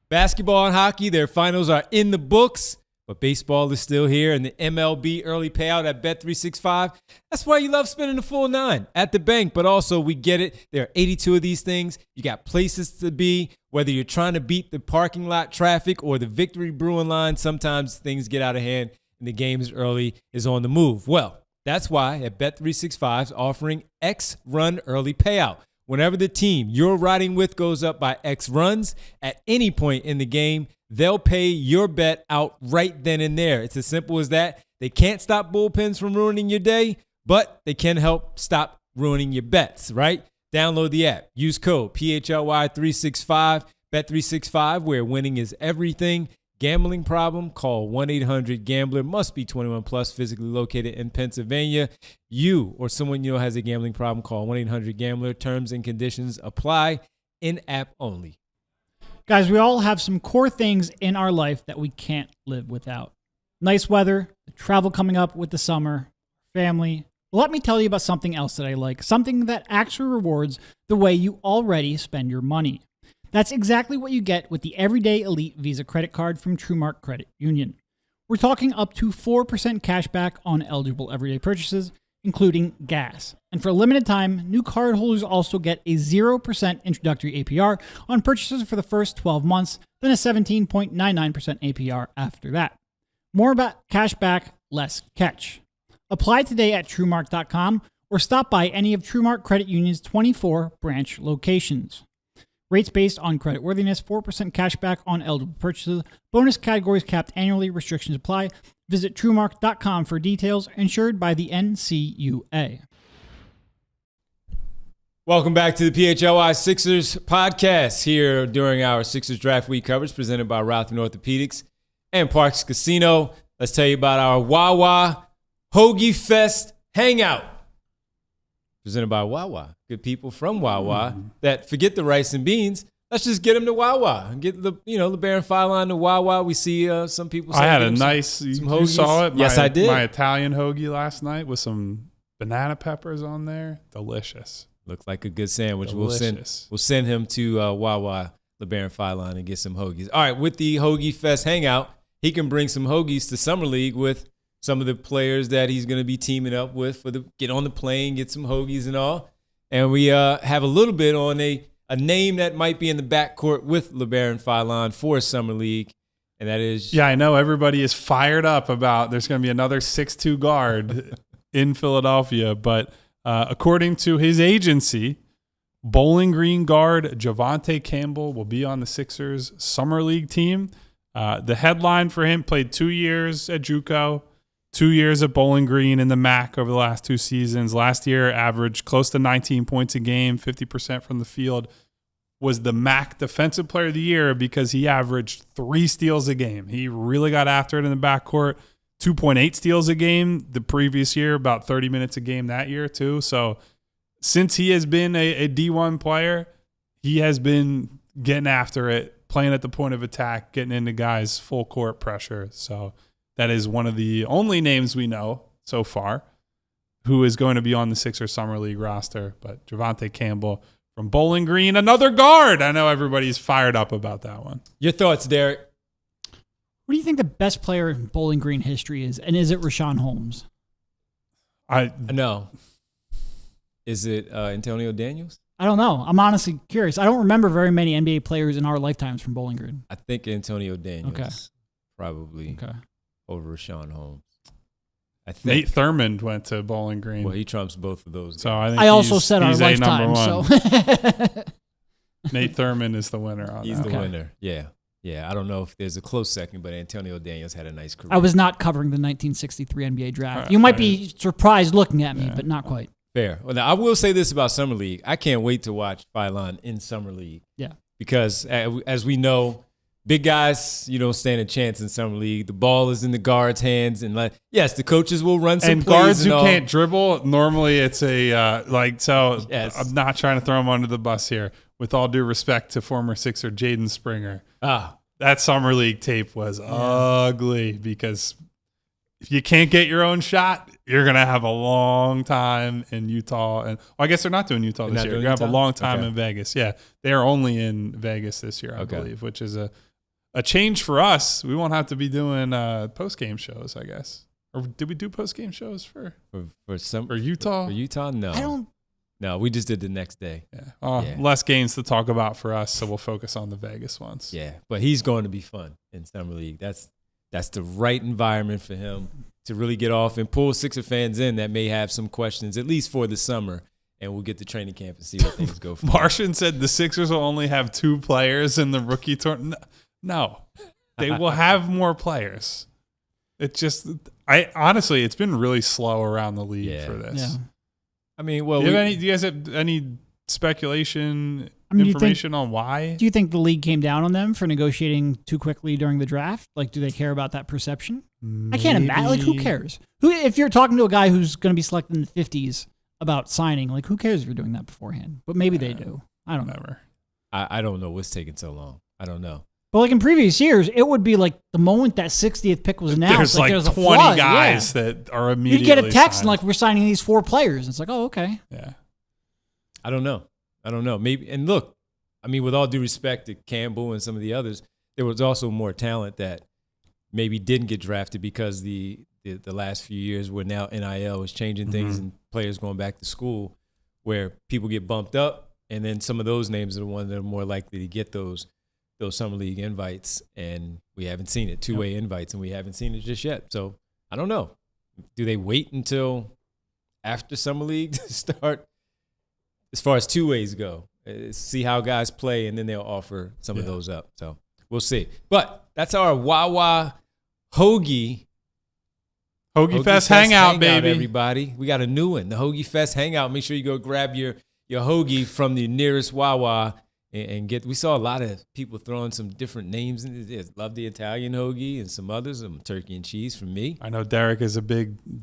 Basketball and hockey, their finals are in the books. But baseball is still here, and the MLB early payout at Bet365, that's why you love spending the full $9 at the bank. But also, we get it. There are 82 of these things. You got places to be, whether you're trying to beat the parking lot traffic or the victory brewing line. Sometimes things get out of hand, and the game is early, is on the move. Well, that's why at Bet365 is offering X run early payout. Whenever the team you're riding with goes up by X runs at any point in the game, they'll pay your bet out right then and there. It's as simple as that. They can't stop bullpens from ruining your day, but they can help stop ruining your bets, right? Download the app. Use code PHLY365, Bet365, where winning is everything. Gambling problem? Call 1-800-GAMBLER. Must be 21 plus, physically located in Pennsylvania. You or someone you know has a gambling problem, call 1-800-GAMBLER. Terms and conditions apply. In-app only. Guys, we all have some core things in our life that we can't live without. Nice weather, the travel coming up with the summer, family. Let me tell you about something else that I like, something that actually rewards the way you already spend your money. That's exactly what you get with the Everyday Elite Visa credit card from TrueMark Credit Union. We're talking up to 4% cash back on eligible everyday purchases, including gas. And for a limited time, new cardholders also get a 0% introductory APR on purchases for the first 12 months, then a 17.99% APR after that. More about cash back, less catch. Apply today at TrueMark.com or stop by any of TrueMark Credit Union's 24 branch locations. Rates based on creditworthiness, 4% cash back on eligible purchases. Bonus categories capped annually. Restrictions apply. Visit TrueMark.com for details. Insured by the NCUA. Welcome back to the PHLY Sixers podcast here during our Sixers Draft Week coverage presented by Rothman Orthopedics and Parks Casino. Let's tell you about our Wawa Hoagie Fest Hangout presented by Wawa. Good people from Wawa that forget the rice and beans. Let's just get them to Wawa and get the Labaron Philon to Wawa. We see some people. I had a nice. You saw it. Yes, I did. My Italian hoagie last night with some banana peppers on there. Delicious. Looks like a good sandwich. Delicious. We'll send him to Wawa Labaron Philon and get some hoagies. All right, with the Hoagie Fest Hangout, he can bring some hoagies to Summer League with some of the players that he's going to be teaming up with for the get on the plane, get some hoagies and all. And we have a little bit on a name that might be in the backcourt with Labaron Philon for Summer League, and that is... Yeah, I know everybody is fired up about there's going to be another 6'2" guard in Philadelphia, but according to his agency, Bowling Green guard Javontae Campbell will be on the Sixers Summer League team. The headline for him, played 2 years at JUCO, 2 years at Bowling Green in the MAC over the last 2 seasons. Last year, averaged close to 19 points a game, 50% from the field. Was the MAC Defensive Player of the Year because he averaged 3 steals a game. He really got after it in the backcourt. 2.8 steals a game the previous year, about 30 minutes a game that year too. So since he has been a D1 player, he has been getting after it, playing at the point of attack, getting into guys' full court pressure. So that is one of the only names we know so far who is going to be on the Sixers Summer League roster. But Javontae Campbell from Bowling Green, another guard. I know everybody's fired up about that one. Your thoughts, Derek? What do you think the best player in Bowling Green history is? And is it Rashawn Holmes? No. Is it Antonio Daniels? I don't know. I'm honestly curious. I don't remember very many NBA players in our lifetimes from Bowling Green. I think Antonio Daniels probably Okay. over Rashawn Holmes. I think Nate Thurmond went to Bowling Green. Well, he trumps both of those guys. So I think I also said our he's a number lifetime. one. So Nate Thurmond is the winner on He's that. the winner. Yeah. Yeah. I don't know if there's a close second, but Antonio Daniels had a nice career. I was not covering the 1963 NBA draft. Right, You might be surprised looking at me, Yeah. but not quite. Fair. Well, now, I will say this about Summer League. I can't wait to watch Philon in Summer League. Yeah. Because as we know, big guys, you don't stand a chance in Summer League. The ball is in the guards' hands. And yes, the coaches will run some And plays guards and who all. can't dribble, normally it's a Yes. I'm not trying to throw him under the bus here. With all due respect to former Sixer Jaden Springer, that Summer League tape was ugly because if you can't get your own shot, you're going to have a long time in Utah. And I guess they're not doing Utah this year. You're going to have a long time in Vegas. Yeah, they are only in Vegas this year, I believe, which is a change for us. We won't have to be doing post-game shows, I guess. Or did we do post-game shows for Utah? For Utah, no. No, we just did the next day. Yeah. Less games to talk about for us, so we'll focus on the Vegas ones. Yeah, but he's going to be fun in Summer League. That's the right environment for him to really get off and pull Sixer fans in that may have some questions, at least for the summer, and we'll get to training camp and see where things go from Martian said the Sixers will only have 2 players in the rookie tournament. No, they will have more players. Honestly, it's been really slow around the league for this. Yeah. I mean, well, Do you guys have any speculation, information on why? Do you think the league came down on them for negotiating too quickly during the draft? Like, do they care about that perception? I can't imagine. Like, who cares? If you're talking to a guy who's going to be selected in the 50s about signing, like, who cares if you're doing that beforehand? But maybe they do. I don't know. I don't know what's taking so long. I don't know. But like in previous years, it would be like the moment that 60th pick was announced. There's like 20 guys that are immediately You'd get a text signed. and like, we're signing these 4 players. It's like, oh, okay. Yeah. I don't know. Maybe. And look, I mean, with all due respect to Campbell and some of the others, there was also more talent that maybe didn't get drafted because the last few years where now NIL is changing things and players going back to school, where people get bumped up, and then some of those names are the ones that are more likely to get those summer league invites, and we haven't seen it, two-way invites, and we haven't seen it just yet. So I don't know. Do they wait until after summer league to start as far as two-ways go? See how guys play, and then they'll offer some of those up. So we'll see. But that's our Wawa Hoagie Fest hangout, baby. Everybody. We got a new one, the Hoagie Fest hangout. Make sure you go grab your hoagie from the nearest Wawa and get. We saw a lot of people throwing some different names in it. Love the Italian hoagie and some others, some turkey and cheese from me. I know Derek is the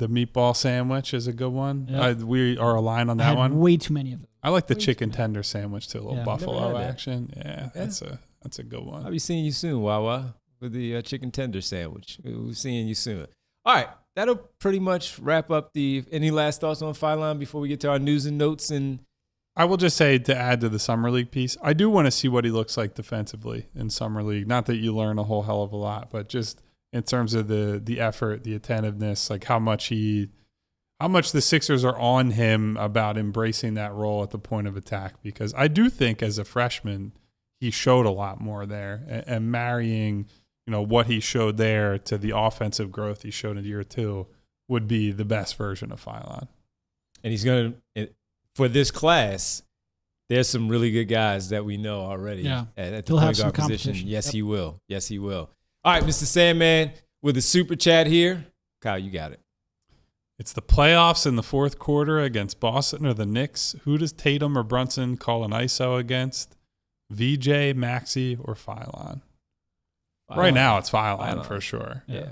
meatball sandwich is a good one. Yep. We are aligned on I that had one. way too many of them. I like the chicken tender sandwich too, a little Yeah. buffalo Never had that. action. Yeah, that's a good one. I'll be seeing you soon, Wawa, with the chicken tender sandwich. We'll be seeing you soon. All right, that'll pretty much wrap up any last thoughts on Philon before we get to our news and notes? And I will just say, to add to the summer league piece, I do want to see what he looks like defensively in summer league. Not that you learn a whole hell of a lot, but just in terms of the effort, the attentiveness, like how much the Sixers are on him about embracing that role at the point of attack. Because I do think as a freshman, he showed a lot more there, and marrying, what he showed there to the offensive growth he showed in year 2 would be the best version of Philon. And he's going to, for this class, there's some really good guys that we know already at the He'll have point some guard position. competition. Yes, Yep. he will. Yes, he will. All right, Mr. Sandman, with a super chat here. Kyle, you got it. It's the playoffs in the fourth quarter against Boston or the Knicks. Who does Tatum or Brunson call an ISO against? VJ, Maxey, or Philon? Right now, it's Philon for sure. Yeah.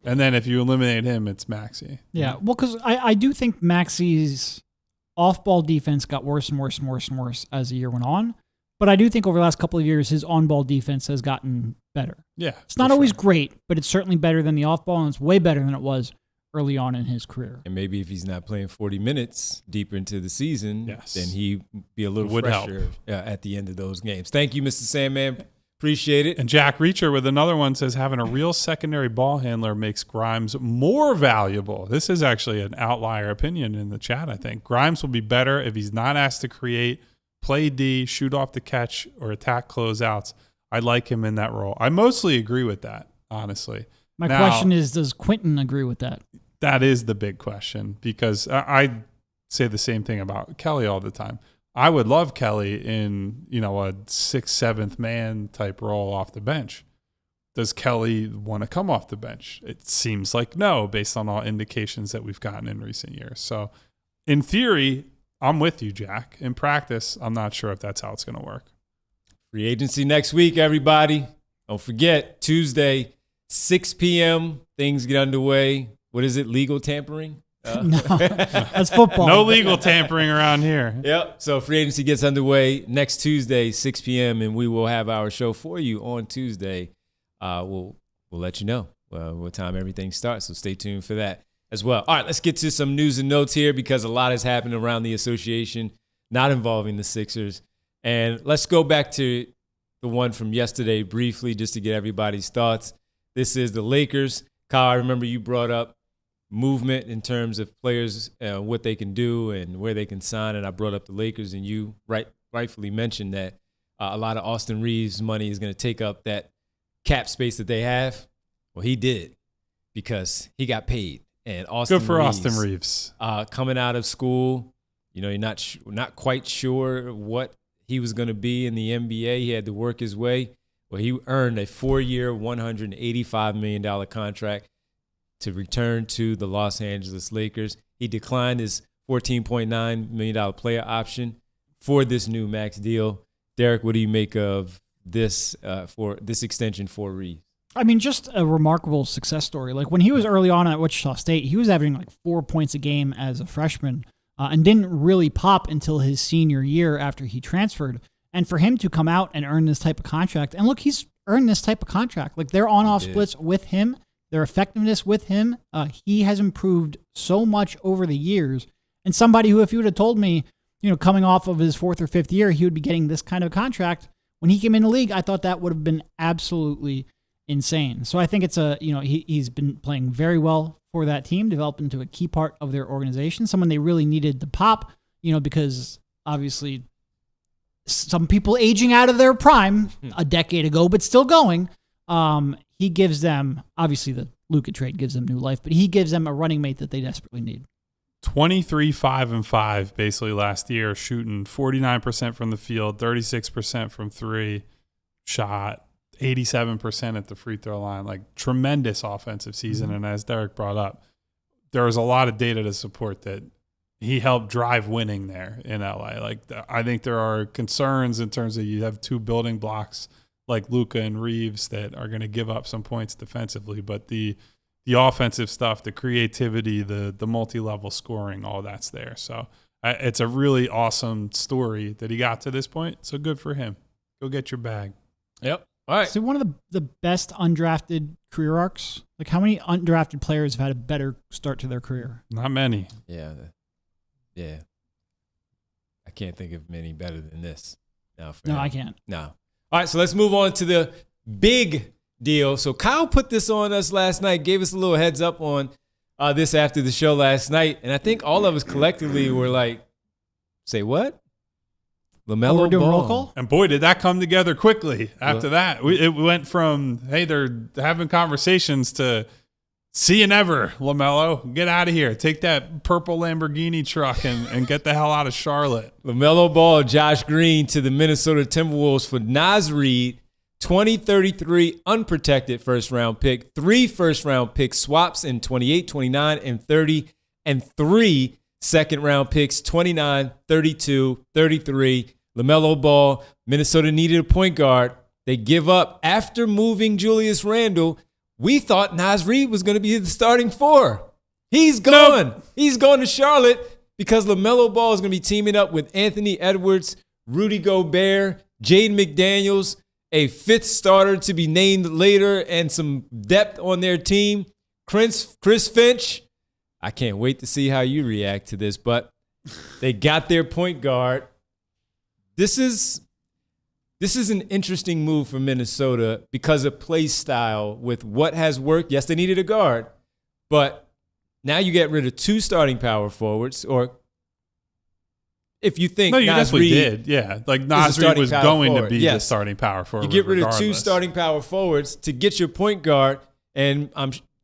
And then if you eliminate him, it's Maxey. Yeah, well, because I do think Maxey's off-ball defense got worse and worse and worse and worse as the year went on. But I do think over the last couple of years, his on-ball defense has gotten better. Yeah. It's not always great, but it's certainly better than the off-ball, and it's way better than it was early on in his career. And maybe if he's not playing 40 minutes deeper into the season, then he'd be a little Would fresher at the end of those games. Thank you, Mr. Sandman. Appreciate it. And Jack Reacher with another one says, having a real secondary ball handler makes Grimes more valuable. This is actually an outlier opinion in the chat, I think. Grimes will be better if he's not asked to create, play D, shoot off the catch, or attack closeouts. I like him in that role. I mostly agree with that, honestly. My question is, does Quentin agree with that? That is the big question, because I say the same thing about Kelly all the time. I would love Kelly in, a 6th, 7th man type role off the bench. Does Kelly want to come off the bench? It seems like no, based on all indications that we've gotten in recent years. So in theory, I'm with you, Jack. In practice, I'm not sure if that's how it's going to work. Free agency next week, everybody. Don't forget, Tuesday, 6 p.m., things get underway. What is it, legal tampering? No, that's football. No legal tampering around here. Yep. So free agency gets underway next Tuesday, 6 p.m., and we will have our show for you on Tuesday. We'll let you know what time everything starts, so stay tuned for that as well. All right, let's get to some news and notes here because a lot has happened around the association, not involving the Sixers. And let's go back to the one from yesterday briefly just to get everybody's thoughts. This is the Lakers. Kyle, I remember you brought up movement in terms of players, what they can do and where they can sign. And I brought up the Lakers, and you rightfully mentioned that a lot of Austin Reeves' money is going to take up that cap space that they have. Well, he did because he got paid. And Good for Austin Reeves. Coming out of school, you're not quite sure what he was going to be in the NBA. He had to work his way. Well, he earned a 4-year, $185 million contract to return to the Los Angeles Lakers. He declined his $14.9 million player option for this new max deal. Derek, what do you make of this for this extension for Reeves? I mean, just a remarkable success story. Like when he was early on at Wichita State, he was averaging like 4 points a game as a freshman and didn't really pop until his senior year after he transferred. And for him to come out and earn this type of contract, and look, he's earned this type of contract. Like their on-off splits with him, their effectiveness with him, he has improved so much over the years. And somebody who, if you would have told me, coming off of his 4th or 5th year, he would be getting this kind of contract when he came in the league, I thought that would have been absolutely insane. So I think it's he's been playing very well for that team, developed into a key part of their organization, someone they really needed to pop, because obviously some people aging out of their prime a decade ago, but still going. He gives them, obviously the Luka trade gives them new life, but he gives them a running mate that they desperately need. 23-5-5 basically last year, shooting 49% from the field, 36% from three, shot 87% at the free throw line. Like tremendous offensive season. And as Derek brought up, there was a lot of data to support that he helped drive winning there in LA. Like I think there are concerns in terms of you have two building blocks like Luka and Reeves that are going to give up some points defensively, but the offensive stuff, the creativity, the multi-level scoring, all that's there. So it's a really awesome story that he got to this point. So good for him. Go get your bag. Yep. All right. So one of the best undrafted career arcs. Like how many undrafted players have had a better start to their career? Not many. Yeah. I can't think of many better than this. No, I can't. No. All right. So let's move on to the big deal. So Kyle put this on us last night, gave us a little heads up on this after the show last night. And I think all of us collectively were like, say what? LaMelo we're doing Ball. roll call? And boy, did that come together quickly after that. It went from, hey, they're having conversations to see you never, LaMelo. Get out of here. Take that purple Lamborghini truck and get the hell out of Charlotte. LaMelo Ball, Josh Green to the Minnesota Timberwolves for Naz Reid. 2033 unprotected first-round pick, 3 first-round pick swaps in 28, 29, and 30, and 3 second-round picks, 29, 32, 33. LaMelo Ball, Minnesota needed a point guard. They give up after moving Julius Randle. We thought Naz Reid was going to be the starting 4. He's gone. Nope. He's gone to Charlotte because LaMelo Ball is going to be teaming up with Anthony Edwards, Rudy Gobert, Jaden McDaniels, a 5th starter to be named later, and some depth on their team. Chris Finch, I can't wait to see how you react to this, but they got their point guard. This is an interesting move for Minnesota because of play style with what has worked. Yes, they needed a guard, but now you get rid of 2 starting power forwards, or if you think you Naz definitely Reid did. Yeah, like Naz Reid was going to be the starting power forward. You get rid regardless. of 2 starting power forwards to get your point guard, and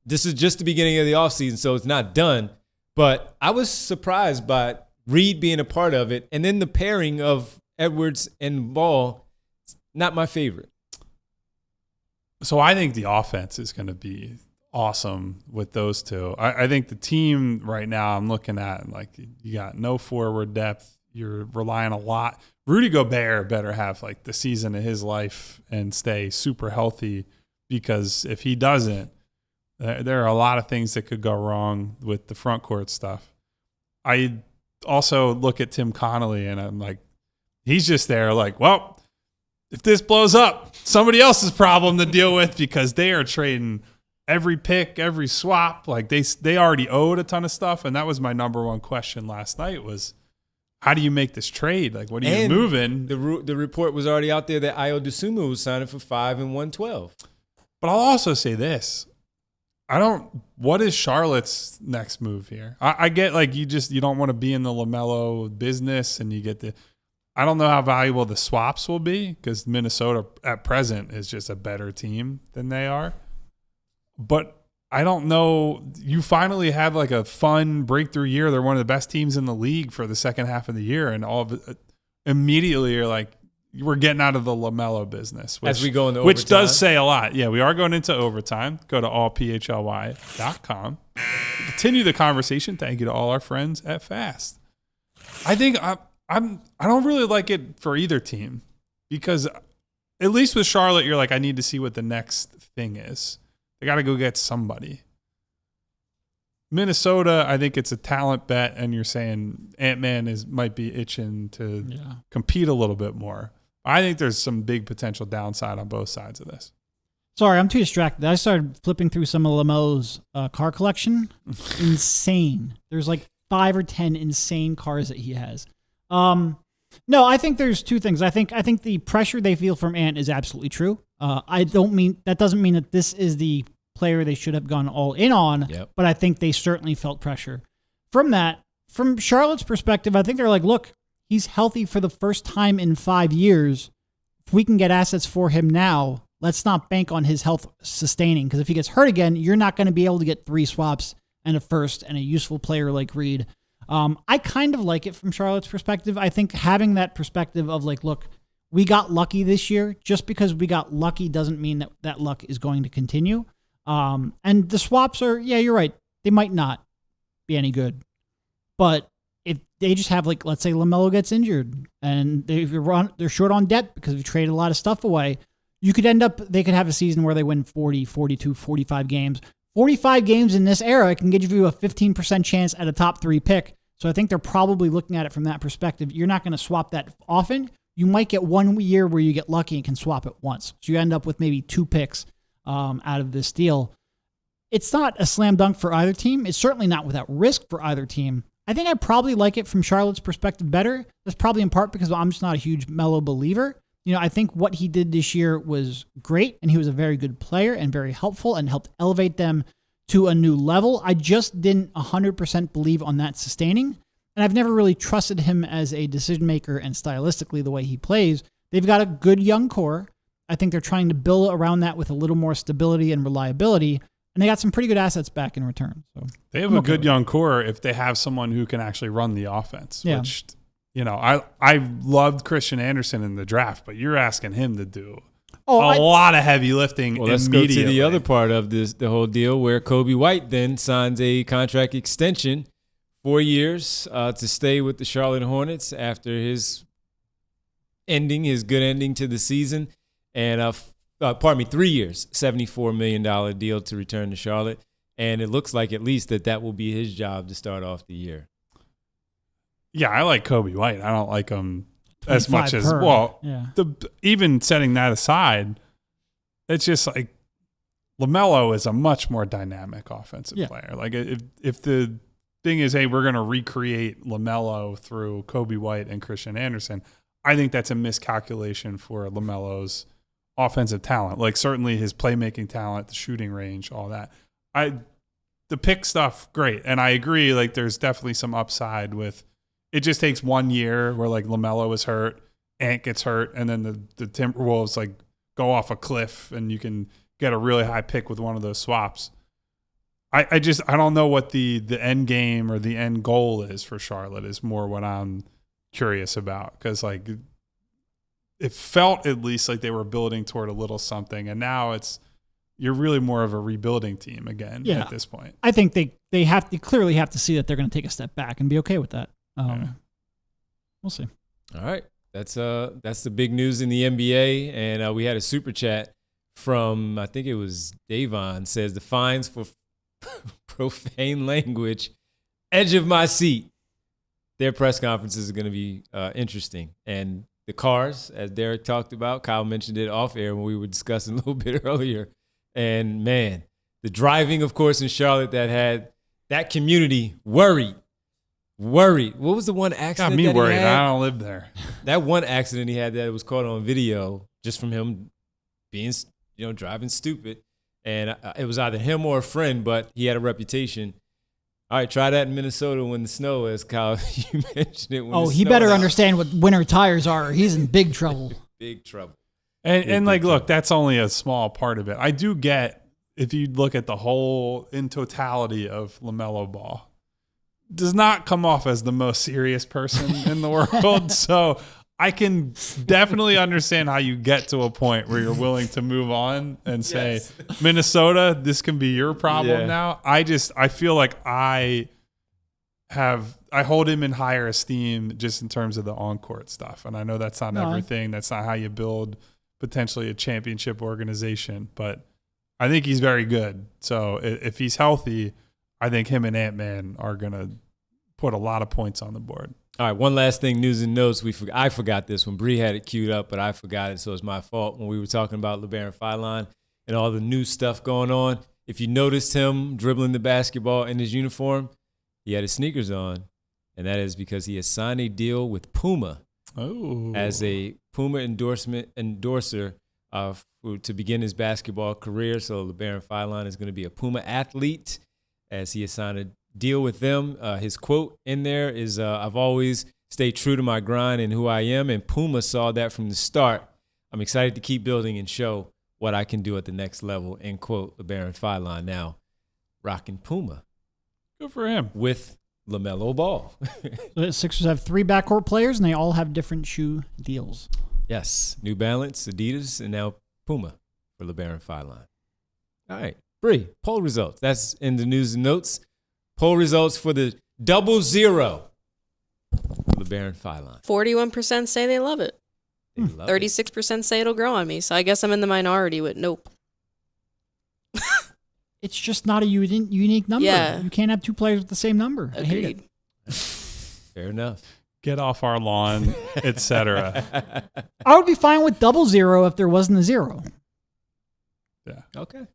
this is just the beginning of the offseason, so it's not done. But I was surprised by Reid being a part of it, and then the pairing of Edwards and Ball, not my favorite. So I think the offense is going to be awesome with those two. I think the team right now I'm looking at, like, you got no forward depth. You're relying a lot. Rudy Gobert better have like the season of his life and stay super healthy, because if he doesn't, there are a lot of things that could go wrong with the front court stuff. I also look at Tim Connolly and I'm like, he's just there like, well, if this blows up, somebody else's problem to deal with, because they are trading every pick, every swap. Like they already owed a ton of stuff. And that was my number one question last night was, how do you make this trade? Like, what are you moving? The report was already out there that Ayo Dosunmu was signing for 5 and 112. But I'll also say this. What is Charlotte's next move here? I get like you don't want to be in the LaMelo business, and I don't know how valuable the swaps will be, because Minnesota at present is just a better team than they are. But I don't know. You finally had like a fun breakthrough year. They're one of the best teams in the league for the second half of the year, and all of it, immediately you're like, we're getting out of the LaMelo business, as we go into overtime. Which does say a lot. Yeah, we are going into overtime. Go to allphly.com. Continue the conversation. Thank you to all our friends at Fast. I think I don't really like it for either team, because at least with Charlotte, you're like, I need to see what the next thing is. They got to go get somebody. Minnesota, I think it's a talent bet, and you're saying Ant-Man might be itching to compete a little bit more. I think there's some big potential downside on both sides of this. Sorry, I'm too distracted. I started flipping through some of LaMelo's car collection. Insane. There's like 5 or 10 insane cars that he has. No, I think there's two things. I think the pressure they feel from Ant is absolutely true. That doesn't mean that this is the player they should have gone all in on, but I think they certainly felt pressure. From Charlotte's perspective, I think they're like, look, he's healthy for the first time in 5 years. If we can get assets for him now, let's not bank on his health sustaining, because if he gets hurt again, you're not going to be able to get 3 swaps and a first and a useful player like Reed. I kind of like it from Charlotte's perspective. I think having that perspective of like, look, we got lucky this year. Just because we got lucky doesn't mean that luck is going to continue. And the swaps are, yeah, you're right. They might not be any good. But if they just have, like, let's say LaMelo gets injured and they're short on depth because we traded a lot of stuff away, they could have a season where they win 40, 42, 45 games. 45 games in this era can give you a 15% chance at a top 3 pick. So I think they're probably looking at it from that perspective. You're not going to swap that often. You might get 1 year where you get lucky and can swap it once. So you end up with maybe 2 picks out of this deal. It's not a slam dunk for either team. It's certainly not without risk for either team. I think I probably like it from Charlotte's perspective better. That's probably in part because I'm just not a huge Melo believer. I think what he did this year was great, and he was a very good player and very helpful and helped elevate them to a new level. I just didn't 100% believe on that sustaining, and I've never really trusted him as a decision maker and stylistically the way he plays. They've got a good young core. I think they're trying to build around that with a little more stability and reliability, and they got some pretty good assets back in return. So they have a good young core if they have someone who can actually run the offense, which... I loved Christian Anderson in the draft, but you're asking him to do a lot of heavy lifting. Well, let's go to the other part of the whole deal, where Kobe White then signs a contract extension, 4 years to stay with the Charlotte Hornets after his good ending to the season, and 3 years, $74 million deal to return to Charlotte, and it looks like at least that will be his job to start off the year. Yeah, I like Kobe White. I don't like him as much as even setting that aside, it's just like LaMelo is a much more dynamic offensive player. Like if the thing is, hey, we're going to recreate LaMelo through Kobe White and Christian Anderson, I think that's a miscalculation for LaMelo's offensive talent. Like certainly his playmaking talent, the shooting range, all that. The pick stuff, great, and I agree. Like there's definitely some upside with. It just takes 1 year where like LaMelo is hurt, Ant gets hurt, and then the Timberwolves like go off a cliff and you can get a really high pick with one of those swaps. I don't know what the end game or the end goal is for Charlotte is more what I'm curious about, because like it felt at least like they were building toward a little something, and now you're really more of a rebuilding team again at this point. I think they clearly have to see that they're going to take a step back and be okay with that. We'll see. All right. That's the big news in the NBA. And we had a super chat from, I think it was Davon, says the fines for profane language, edge of my seat. Their press conferences are going to be interesting. And the cars, as Derek talked about, Kyle mentioned it off air when we were discussing a little bit earlier. And man, the driving, of course, in Charlotte that had that community worried. What was the one accident? Got me worried. He had? I don't live there. That one accident he had that was caught on video just from him being, driving stupid. And it was either him or a friend, but he had a reputation. All right, try that in Minnesota when the snow is, Kyle. You mentioned it. He better understand what winter tires are. He's in big trouble. Big trouble. And look, that's only a small part of it. I do get, if you look at the whole in totality of LaMelo Ball, does not come off as the most serious person in the world. So I can definitely understand how you get to a point where you're willing to move on and say, Minnesota, this can be your problem now. I feel like I hold him in higher esteem just in terms of the on-court stuff. And I know that's not everything. That's not how you build potentially a championship organization, but I think he's very good. So if he's healthy, I think him and Ant-Man are going to put a lot of points on the board. All right, one last thing, news and notes. I forgot this when Bree had it queued up, but I forgot it, so it's my fault when we were talking about Labaron Philon and all the new stuff going on. If you noticed him dribbling the basketball in his uniform, he had his sneakers on, and that is because he has signed a deal with Puma as a Puma endorser to begin his basketball career. So Labaron Philon is going to be a Puma athlete as he has signed a deal with them. His quote in there is, I've always stayed true to my grind and who I am, and Puma saw that from the start. I'm excited to keep building and show what I can do at the next level, end quote. Labaron Philon now rocking Puma. Good for him. With LaMelo Ball. The Sixers have 3 backcourt players, and they all have different shoe deals. Yes, New Balance, Adidas, and now Puma for Labaron Philon. All right, Bree, poll results. That's in the news and notes. Poll results for the 00 Labaron Philon. 41% say they love it. They love it. 36% say it'll grow on me. So I guess I'm in the minority with nope. It's just not a unique number. Yeah. You can't have 2 players with the same number. I hate it. Agreed. Fair enough. Get off our lawn, etc. I would be fine with 00 if there wasn't a 0. Yeah. Okay.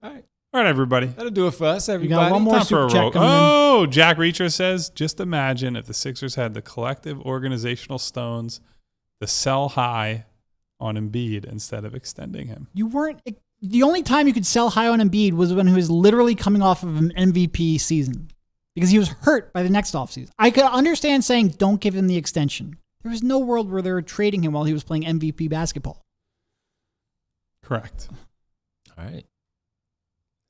All right. All right, everybody. That'll do it for us, We everybody. got one more Time for super a chat roll. coming in. Oh, Jack Reacher says, just imagine if the Sixers had the collective organizational stones to sell high on Embiid instead of extending him. You weren't. The only time you could sell high on Embiid was when he was literally coming off of an MVP season because he was hurt by the next offseason. I could understand saying don't give him the extension. There was no world where they were trading him while he was playing MVP basketball. Correct. All right.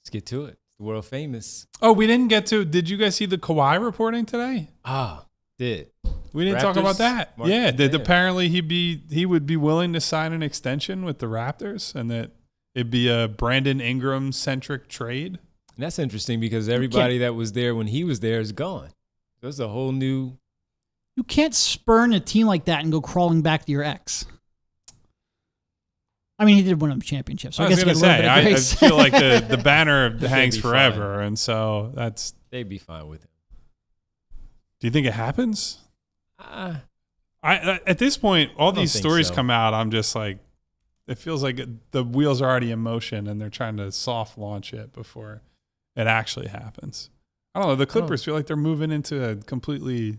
Let's get to it. The world famous. Oh, we didn't get to, did you guys see the Kawhi reporting today? Did. We didn't talk Raptors? about that. Mark- Yeah, that yeah. apparently he would be willing to sign an extension with the Raptors and that it'd be a Brandon Ingram-centric trade. And that's interesting because everybody that was there when he was there is gone. There's a whole new. You can't spurn a team like that and go crawling back to your ex. I mean, he did win a championship, so I I was guess going you to get a little say, bit of I grace. feel like the banner hangs be forever, and so that's. They'd be fine with it. Do you think it happens? I At this point, all don't these think stories so. come out. I'm just like, it feels like the wheels are already in motion, and they're trying to soft launch it before it actually happens. I don't know. The Clippers feel like they're moving into a completely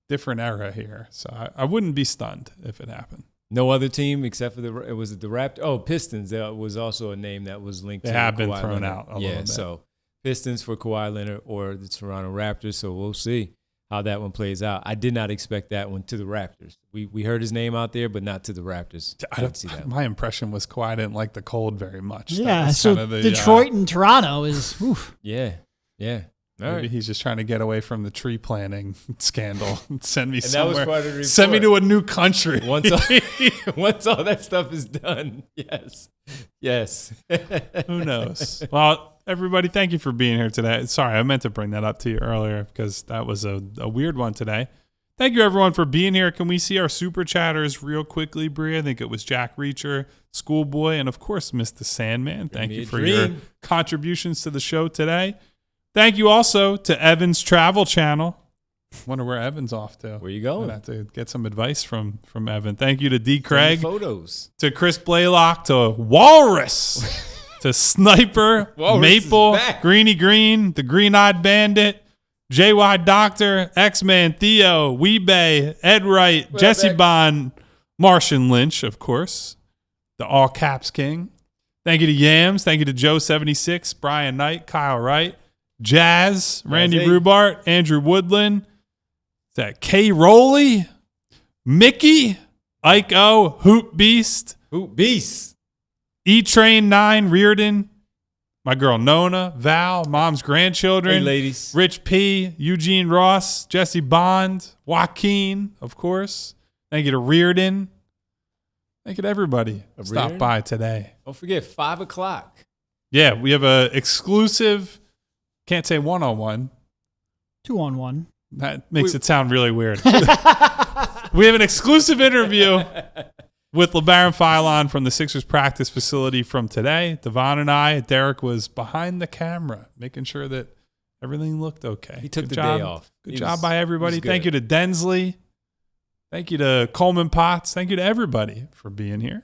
different era here, so I wouldn't be stunned if it happened. No other team except for the Raptors. Oh, Pistons. That was also a name that was linked They to have been Kawhi thrown Leonard. out a little bit. So Pistons for Kawhi Leonard or the Toronto Raptors. So we'll see how that one plays out. I did not expect that one to the Raptors. We heard his name out there, but not to the Raptors. I didn't see that one. My impression was Kawhi didn't like the cold very much. That Yeah, was so kind of the, Detroit and Toronto is. Oof. Yeah. All Maybe right. he's just trying to get away from the tree planting scandal. Send me And that was somewhere. part of the Send me to report. a new country. Once all that stuff is done, yes. Who knows? Well, everybody, thank you for being here today. Sorry, I meant to bring that up to you earlier because that was a weird one today. Thank you, everyone, for being here. Can we see our super chatters real quickly, Bree? I think it was Jack Reacher, Schoolboy, and, of course, Mr. Sandman. Thank me you a for your dream. contributions to the show today. Thank you also to Evan's Travel Channel. Wonder where Evan's off to. Where you I'm going? gonna have to get some advice from Evan. Thank you to D. Send Craig, photos. to Chris Blaylock, to Walrus, to Sniper, Walrus Maple, is back. Greeny Green, the Green-Eyed Bandit, JY Doctor, X-Man Theo, Weebay, Ed Wright, What up, Jesse X? Bond, Martian Lynch, of course, the All Caps King. Thank you to Yams. Thank you to Joe76, Brian Knight, Kyle Wright, Jazz, Randy Jazzy. Rubart, Andrew Woodland. Is that K. Rowley, Mickey, Ike O, Hoop Beast, Hoop Beast. E-Train 9, Reardon, my girl Nona, Val, Mom's Grandchildren, Hey, ladies. Rich P, Eugene Ross, Jesse Bond, Joaquin, of course. Thank you to Reardon. Thank you to everybody who stopped Reardon? by today. Don't forget, 5 o'clock. Yeah, we have a exclusive, can't say one-on-one. 2-on-1. That makes it sound really weird. We have an exclusive interview with Labaron Philon from the Sixers practice facility from today. Devon and Derek was behind the camera, making sure that everything looked okay. He took Good the job. day off. Good He job was- by he everybody. was Thank you good. to Densley. Thank you to Coleman Potts. Thank you to everybody for being here.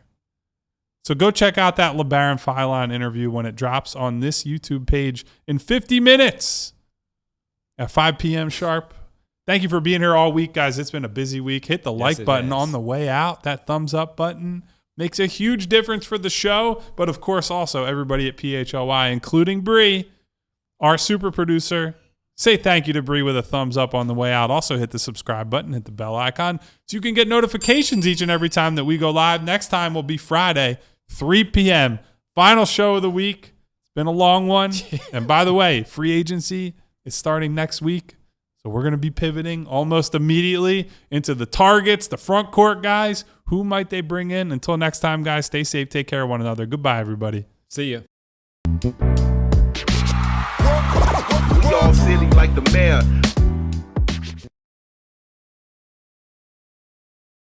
So go check out that Labaron Philon interview when it drops on this YouTube page in 50 minutes at 5 p.m. sharp. Thank you for being here all week, guys. It's been a busy week. Hit the like it button has. on the way out. That thumbs up button makes a huge difference for the show. But, of course, also everybody at PHLY, including Bree, our super producer. Say thank you to Bree with a thumbs up on the way out. Also hit the subscribe button, hit the bell icon so you can get notifications each and every time that we go live. Next time will be Friday, 3 p.m. Final show of the week. It's been a long one. And by the way, free agency is starting next week. So we're going to be pivoting almost immediately into the targets, the front court guys. Who might they bring in? Until next time, guys, stay safe. Take care of one another. Goodbye, everybody. See ya. We all silly like the mayor.